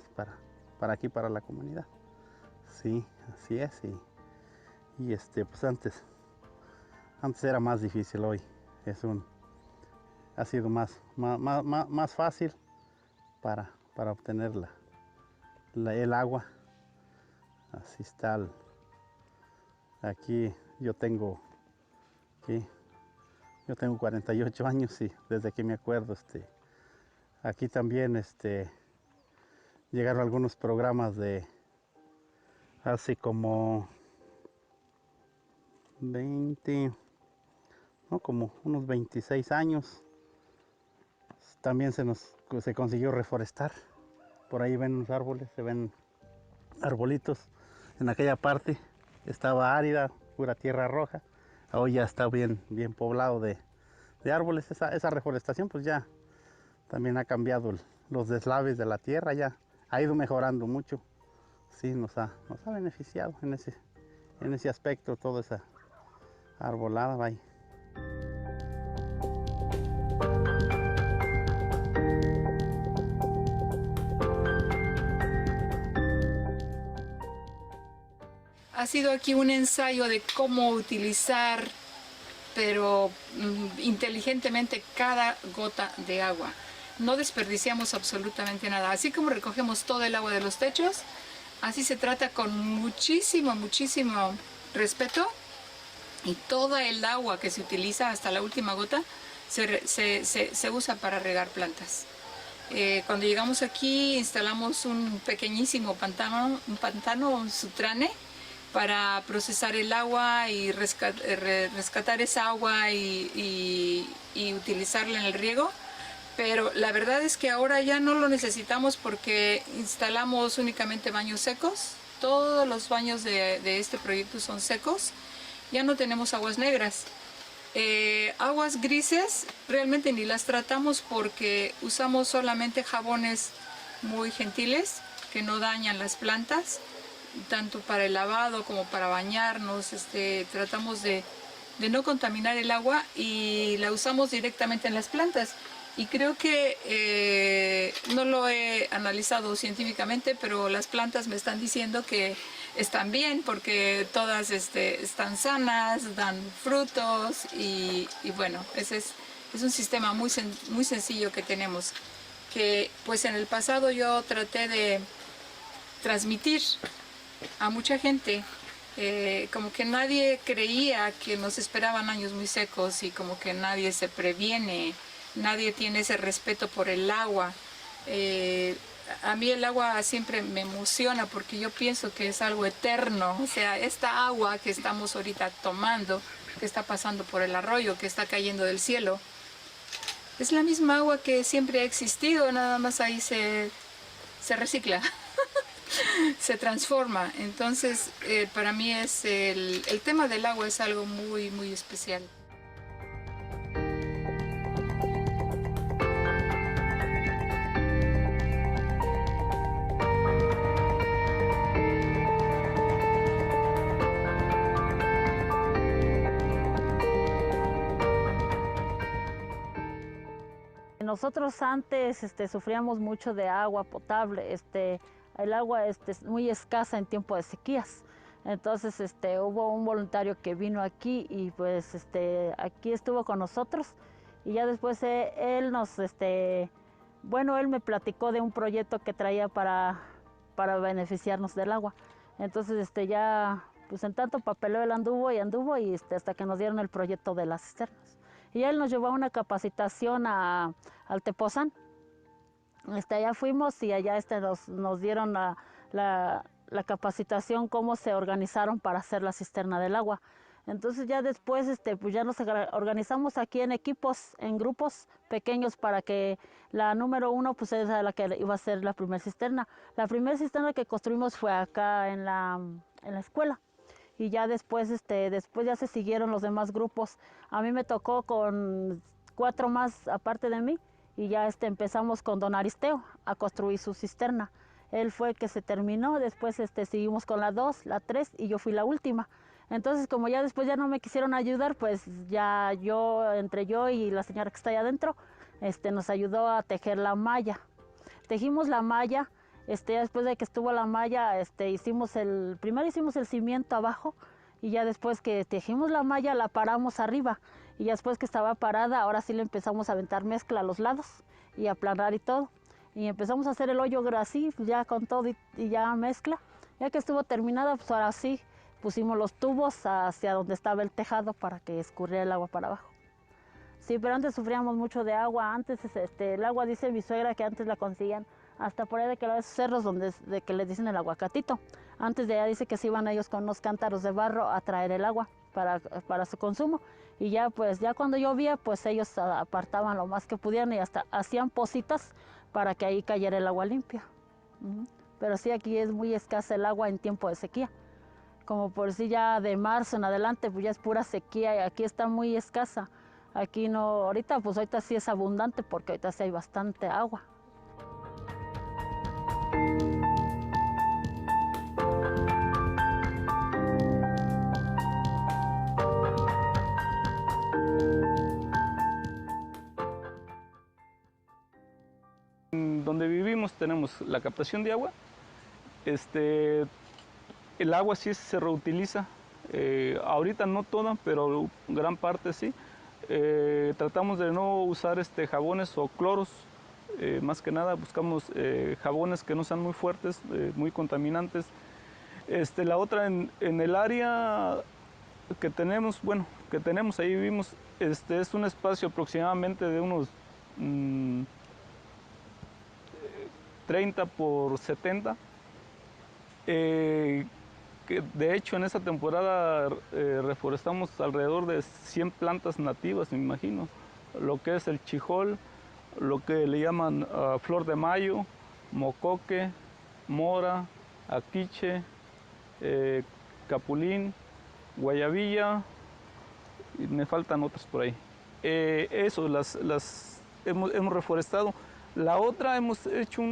para aquí, para la comunidad. Sí, así es. Y pues antes era más difícil, hoy ha sido más fácil para obtener el agua. Así está. Aquí yo tengo 48 años y desde que me acuerdo, aquí también llegaron algunos programas de hace como 20, no, como unos 26 años. También se consiguió reforestar. Por ahí ven los árboles, se ven arbolitos. En aquella parte estaba árida, pura tierra roja. Hoy ya está bien poblado de árboles. Esa reforestación pues ya también ha cambiado los deslaves de la tierra, ya ha ido mejorando mucho. Sí, nos ha beneficiado en ese aspecto, toda esa arbolada. Vaya. Ha sido aquí un ensayo de cómo utilizar, pero inteligentemente, cada gota de agua. No desperdiciamos absolutamente nada. Así como recogemos todo el agua de los techos, así se trata con muchísimo respeto, y toda el agua que se utiliza hasta la última gota se usa para regar plantas. Cuando llegamos aquí instalamos un pequeñísimo pantano, un sutrane, para procesar el agua y rescatar esa agua y utilizarla en el riego. Pero la verdad es que ahora ya no lo necesitamos porque instalamos únicamente baños secos. Todos los baños de este proyecto son secos. Ya no tenemos aguas negras. Aguas grises realmente ni las tratamos porque usamos solamente jabones muy gentiles que no dañan las plantas, tanto para el lavado como para bañarnos. Tratamos de no contaminar el agua y la usamos directamente en las plantas. Y creo que no lo he analizado científicamente, pero las plantas me están diciendo que están bien porque todas están sanas, dan frutos y bueno, ese es un sistema muy sencillo que tenemos, que pues en el pasado yo traté de transmitir a mucha gente como que nadie creía que nos esperaban años muy secos y como que nadie se previene, nadie tiene ese respeto por el agua. A mí el agua siempre me emociona porque yo pienso que es algo eterno, o sea, esta agua que estamos ahorita tomando, que está pasando por el arroyo, que está cayendo del cielo, es la misma agua que siempre ha existido, nada más ahí se recicla, se transforma. Entonces, para mí es el tema del agua es algo muy, muy especial. Nosotros antes sufríamos mucho de agua potable, el agua es muy escasa en tiempo de sequías. Entonces hubo un voluntario que vino aquí y pues aquí estuvo con nosotros y ya después él nos, bueno, él me platicó de un proyecto que traía para beneficiarnos del agua. Entonces ya pues en tanto papeleo él anduvo y hasta que nos dieron el proyecto de las cisternas. Y él nos llevó a una capacitación al Tepoztlán. Allá fuimos y allá nos dieron la capacitación, cómo se organizaron para hacer la cisterna del agua. Entonces ya después pues ya nos organizamos aquí en equipos, en grupos pequeños para que la número 1 pues es la que iba a ser la primera cisterna. La primera cisterna que construimos fue acá en la escuela. Y ya después ya se siguieron los demás grupos. A mí me tocó con 4 más aparte de mí y ya empezamos con don Aristeo a construir su cisterna. Él fue el que se terminó, después seguimos con la 2, la 3 y yo fui la última. Entonces como ya después ya no me quisieron ayudar, pues ya entre yo y la señora que está allá adentro, nos ayudó a tejer la malla. Tejimos la malla. Después de que estuvo la malla, primero hicimos el cimiento abajo y ya después que tejimos la malla la paramos arriba y ya después que estaba parada, ahora sí le empezamos a aventar mezcla a los lados y a aplanar y todo. Y empezamos a hacer el hoyo así, pues ya con todo y ya mezcla. Ya que estuvo terminada, pues ahora sí pusimos los tubos hacia donde estaba el tejado para que escurriera el agua para abajo. Sí, pero antes sufríamos mucho de agua. Antes el agua, dice mi suegra, que antes la conseguían hasta por ahí de que los cerros de que les dicen el aguacatito. Antes de allá dice que se iban ellos con unos cántaros de barro a traer el agua para su consumo. Y ya pues ya cuando llovía pues ellos apartaban lo más que pudieran y hasta hacían pocitas para que ahí cayera el agua limpia. Pero sí, aquí es muy escasa el agua en tiempo de sequía. Como por si ya de marzo en adelante pues ya es pura sequía y aquí está muy escasa. Aquí no, ahorita sí es abundante porque ahorita sí hay bastante agua. Donde vivimos tenemos la captación de agua. El agua sí se reutiliza. Ahorita no toda, pero gran parte sí. Tratamos de no usar jabones o cloros. Más que nada buscamos jabones que no sean muy fuertes, muy contaminantes. La otra en el área que tenemos, ahí vivimos, es un espacio aproximadamente de unos 30 por 70. Que de hecho en esa temporada reforestamos alrededor de 100 plantas nativas, me imagino. Lo que es el chijol, lo que le llaman flor de mayo, mocoque, mora, aquiche, capulín, guayabilla, y me faltan otras por ahí. Eso, las hemos reforestado. La otra hemos hecho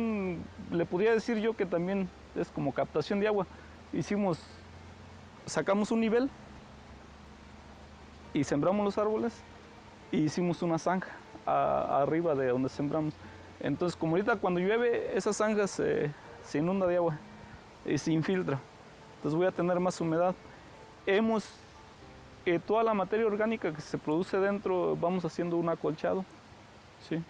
le podría decir yo que también es como captación de agua. Sacamos un nivel y sembramos los árboles y hicimos una zanja arriba de donde sembramos. Entonces, como ahorita cuando llueve, esa zanja se inunda de agua y se infiltra. Entonces voy a tener más humedad. Toda la materia orgánica que se produce dentro, vamos haciendo un acolchado, ¿sí?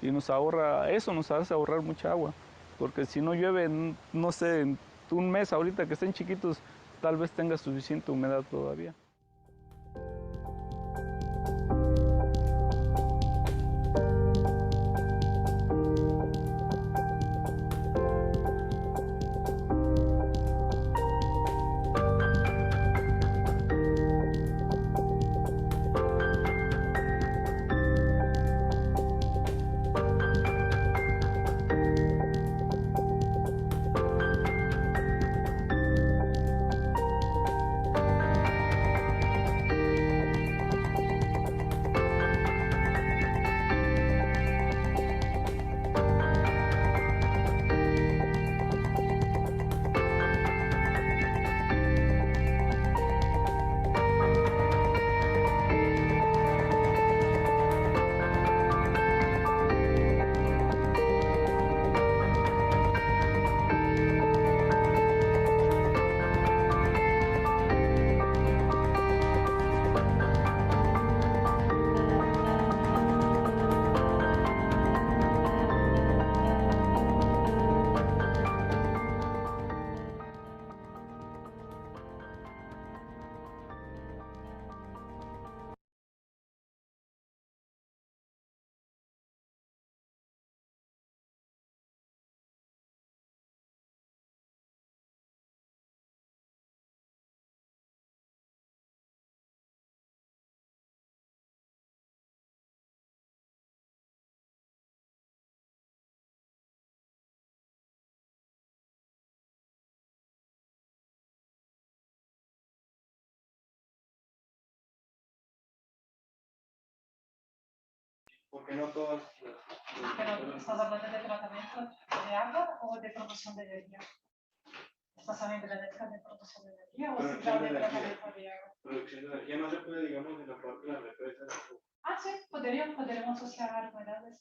Y nos hace ahorrar mucha agua, porque si no llueve, no sé, en un mes ahorita que estén chiquitos, tal vez tenga suficiente humedad todavía. Porque no todas Pero ¿estás hablando de tratamiento de agua o de producción de energía? ¿Estás hablando de la de producción de energía o Producción de de energía. tratamiento de agua? Producción de energía no se puede, digamos, en la parte de la represa. Ah, sí, podríamos asociar humedales.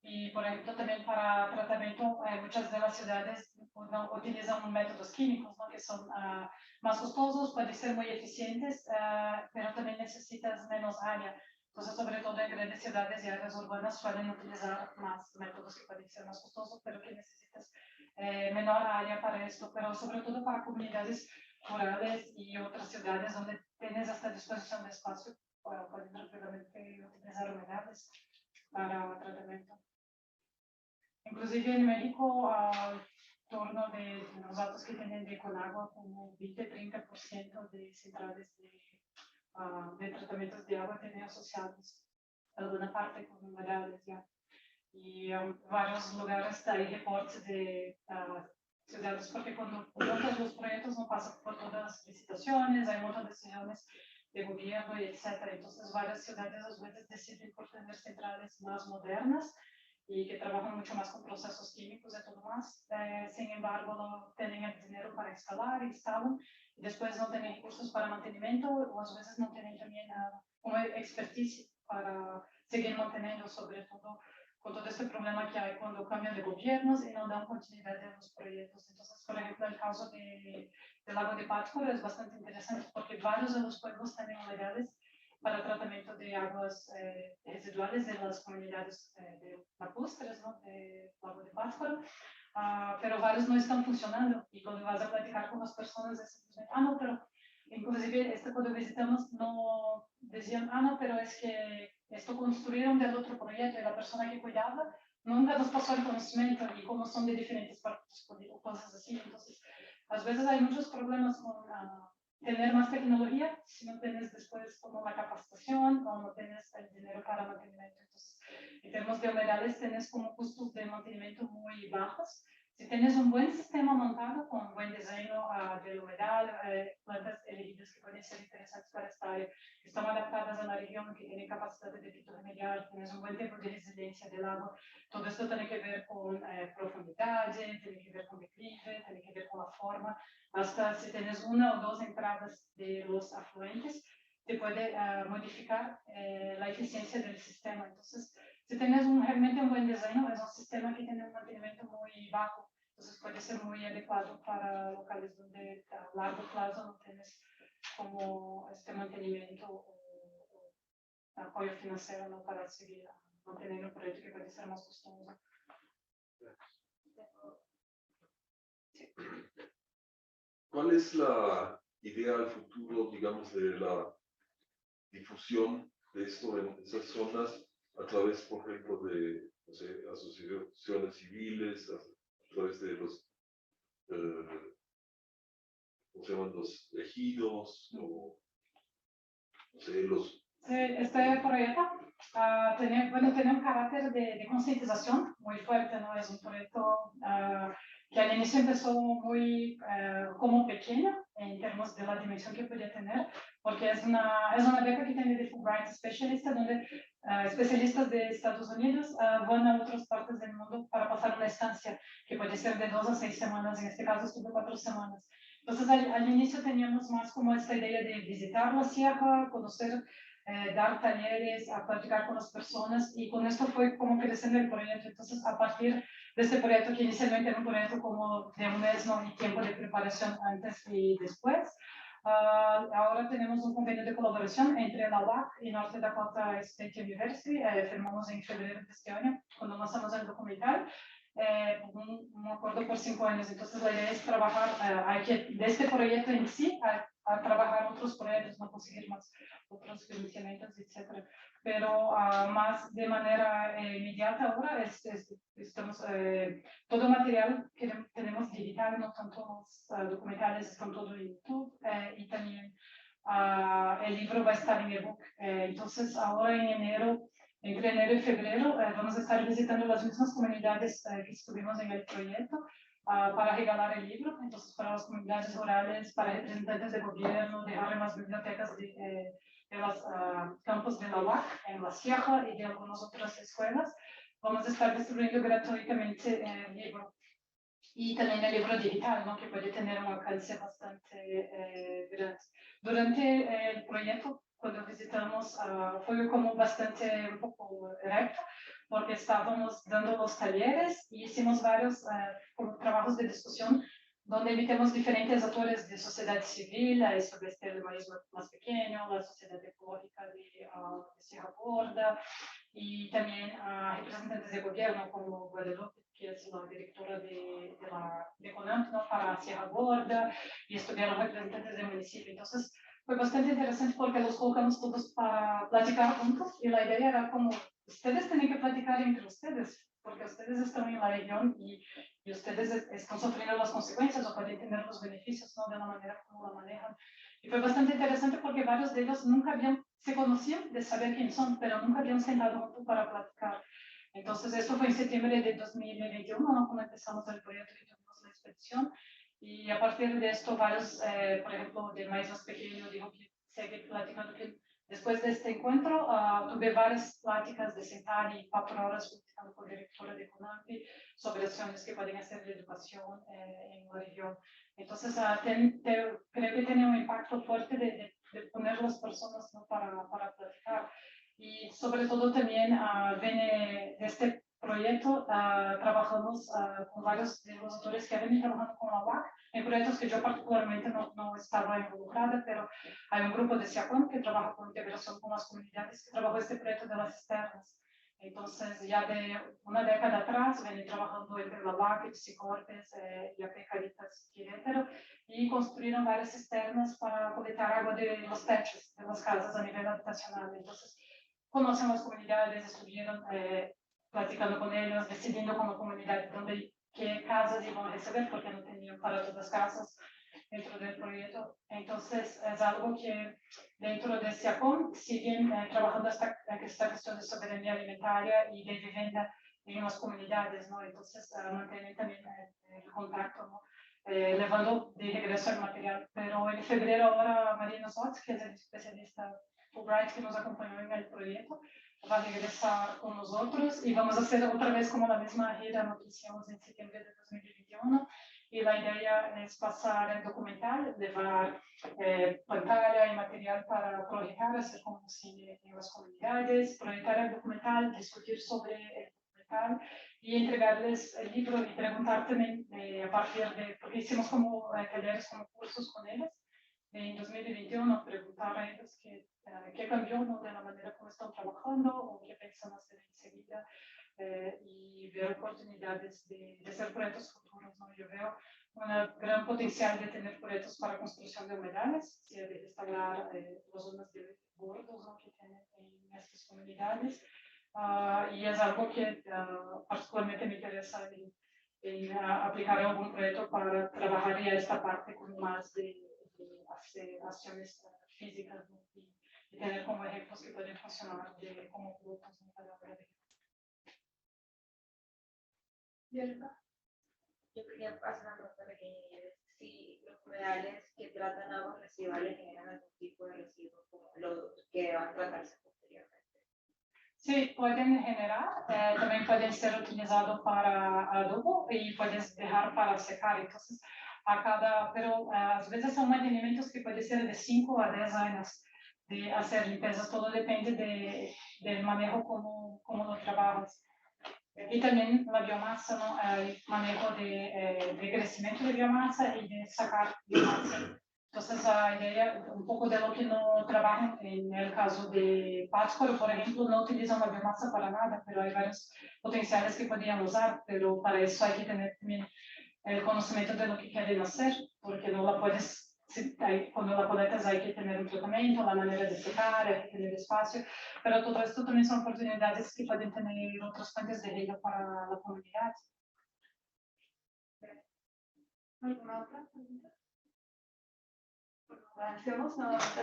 Y, por ejemplo, también para tratamiento, muchas de las ciudades utilizan métodos químicos, ¿no? Que son más costosos, pueden ser muy eficientes, pero también necesitas menos área. Entonces, sobre todo en grandes ciudades y áreas urbanas suelen utilizar más métodos que pueden ser más costosos, pero que necesitas menor área para esto. Pero sobre todo para comunidades rurales y otras ciudades donde tienes esta disposición de espacio, pueden rápidamente utilizar humedales para tratamiento. Inclusive en México, en torno de los datos que tienen de Conagua, como 20-30% de centrales de tratamientos de agua tienen asociados alguna parte con humedales ya. Y en varios lugares hay reportes de ciudades, porque cuando montas los proyectos no pasan por todas las licitaciones, hay muchas decisiones de gobierno y etcétera. Entonces varias ciudades a veces deciden por tener centrales más modernas y que trabajan mucho más con procesos químicos y todo más. Sin embargo, no tienen el dinero para instalan y después no tienen recursos para mantenimiento o a veces no tienen también una expertise para seguir manteniendo, sobre todo con todo este problema que hay cuando cambian de gobiernos y no dan continuidad a los proyectos. Entonces, por ejemplo, el caso del lago de Pátzcuaro es bastante interesante porque varios de los pueblos tienen unidades para tratamiento de aguas residuales de las comunidades lacustres, ¿no? De lago de Pátzcuaro, pero varios no están funcionando y cuando vas a platicar con las personas es simplemente, no, pero inclusive cuando visitamos no decían, no, pero es que esto construyeron del otro proyecto y la persona que cuidaba nunca nos pasó el conocimiento y cómo son de diferentes partes o cosas así. Entonces, a veces hay muchos problemas con tener más tecnología si no tienes después como la capacitación o no tienes el dinero para mantenimiento. Entonces, en términos de humedales, tienes como costos de mantenimiento muy bajos. Si tienes un buen sistema montado con un buen diseño del humedal, plantas elegidas que pueden ser interesantes para esta área, que están adaptadas a la región, que tienen capacidad de débito remedial, tienes un buen tiempo de residencia del agua, todo esto tiene que ver con profundidad, tiene que ver con declive, tiene que ver con la forma, hasta si tienes una o dos entradas de los afluentes, te puede modificar la eficiencia del sistema. Entonces, si tienes realmente un buen diseño, es un sistema que tiene un mantenimiento muy bajo, entonces puede ser muy adecuado para locales donde a largo plazo no tienes como este mantenimiento o apoyo financiero, ¿no? Para seguir manteniendo el proyecto que puede ser más costoso. ¿Cuál es la idea al futuro, digamos, de la difusión de esto en esas zonas a través, por ejemplo, de, no sé, asociaciones civiles, a través de los, ¿cómo se llaman? Los ejidos, o, no sé, los... Sí, este proyecto tiene un carácter de concientización muy fuerte, ¿no? Es un proyecto que al inicio empezó muy como pequeño en términos de la dimensión que podía tener, porque es una beca que tiene de Fulbright Specialist, donde especialistas de Estados Unidos van a otras partes del mundo para pasar una estancia que puede ser de 2 a 6 semanas, en este caso estuve 4 semanas. Entonces al inicio teníamos más como esta idea de visitar la sierra, conocer, dar talleres, a platicar con las personas, y con esto fue como creciendo el proyecto. Entonces a partir de este proyecto, que inicialmente era un proyecto como de un mes, ¿no? Y tiempo de preparación antes y después, ahora tenemos un convenio de colaboración entre la UAC y North Dakota State University. Firmamos en febrero de este año, cuando lanzamos el documental, un acuerdo por 5 años. Entonces la idea es trabajar, hay que, de este proyecto en sí, a trabajar otros proyectos, no conseguir más otros financiamientos, etc. Pero más de manera inmediata ahora estamos, todo el material que tenemos digital, no tanto los documentales, están todo en YouTube, y también el libro va a estar en ebook. Entonces ahora en enero, entre enero y febrero, vamos a estar visitando las mismas comunidades que estuvimos en el proyecto para regalar el libro. Entonces, para las comunidades rurales, para representantes de gobierno, dejar en las bibliotecas de los campos de la UAC, en la Sierra y de algunas otras escuelas, vamos a estar distribuyendo gratuitamente el libro. Y también el libro digital, ¿no? Que puede tener un alcance bastante grande. Durante el proyecto, cuando visitamos, fue como bastante un poco recto, porque estábamos dando los talleres y hicimos varios trabajos de discusión donde invitamos diferentes actores de sociedad civil sobre este urbanismo más pequeño, la sociedad ecológica de Sierra Gorda, y también representantes de gobierno como Guadalupe, que es la directora de CONAMP, ¿no? Para Sierra Gorda, y estuvieron representantes del municipio. Entonces fue bastante interesante porque los colocamos todos para platicar juntos, y la idea era como, ustedes tienen que platicar entre ustedes, porque ustedes están en la región y ustedes están sufriendo las consecuencias o pueden tener los beneficios, ¿no? De la manera como la manejan. Y fue bastante interesante porque varios de ellos nunca se conocían de saber quién son, pero nunca habían sentado juntos para platicar. Entonces, esto fue en septiembre de 2021, ¿no? Cuando empezamos el proyecto y tuvimos la expedición. Y a partir de esto, varios, por ejemplo, del maíz más pequeño, dijo que sigue platicando. Que después de este encuentro, tuve varias pláticas de sentar y 4 horas platicando con la directora de CONAMPI sobre acciones que pueden hacer de educación en la región. Entonces, creo que tiene un impacto fuerte de poner las personas, ¿no? para platicar. Y sobre todo también viene de este proyecto, trabajamos con varios de los autores que han venido trabajando con la UAC, en proyectos que yo particularmente no estaba involucrada, pero hay un grupo de SIACON que trabaja con integración con las comunidades, que trabajó este proyecto de las cisternas. Entonces, ya de una década atrás, venía trabajando entre la UAC, Psicortes y AP Caritas Querétaro, y construyeron varias cisternas para colectar agua de los techos de las casas a nivel habitacional. Entonces, conocen las comunidades, estuvieron platicando con ellos, decidiendo como comunidad qué casas iban a recibir, porque no tenían para todas las casas dentro del proyecto. Entonces, es algo que dentro de SIACOM siguen trabajando esta cuestión de soberanía alimentaria y de vivienda en las comunidades, ¿no? Entonces, mantienen también el contacto, ¿no? Llevando de regreso el material. Pero en febrero ahora Marina Sotz, que es el especialista Fulbright que nos acompañó en el proyecto, va a regresar con nosotros y vamos a hacer otra vez como la misma gira que hicimos en septiembre de 2021. Y la idea es pasar el documental, llevar pantalla y material para proyectar, hacer como cine en las comunidades, proyectar el documental, discutir sobre el documental y entregarles el libro y preguntar también a partir de, porque hicimos como talleres, como cursos con ellos en 2021, preguntar a ellos qué cambió, ¿no? De la manera como están trabajando o qué piensan hacer enseguida, y ver oportunidades de hacer proyectos futuros, ¿no? Yo veo gran potencial de tener proyectos para construcción de humedales, de restaurar las zonas de bordos, ¿no?, que tienen en estas comunidades. Y es algo que particularmente me interesa en aplicar algún proyecto para trabajar ya esta parte con más de hacer acciones físicas, ¿no?, y tener como ejemplos que pueden funcionar como productos, ¿no?, para la vida. Yo quería hacer una pregunta pequeña, y es si los humedales que tratan aguas residuales generan algún tipo de residuos como los que van a tratarse posteriormente. Sí, pueden generar, también pueden ser utilizados para adobo y puedes dejar para secar. Entonces, pero a veces son mantenimientos que pueden ser de 5 a 10 años de hacer limpieza. Todo depende del manejo como lo trabajas. Y también la biomasa, ¿no?, el manejo de crecimiento de biomasa y de sacar biomasa. Entonces, la idea, un poco de lo que no trabajan en el caso de Pátzcuaro, por ejemplo, no utilizan la biomasa para nada, pero hay varios potenciales que podrían usar, pero para eso hay que tener también el conocimiento de lo que quieren hacer, porque no la puedes, cuando la colectas hay que tener un tratamiento, la manera de secar, hay que tener espacio, pero todo esto también son oportunidades que pueden tener otras fuentes de renta para la comunidad. ¿Alguna otra pregunta? Bueno, agradecemos nuevamente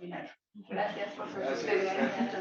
la... Gracias por su experiencia.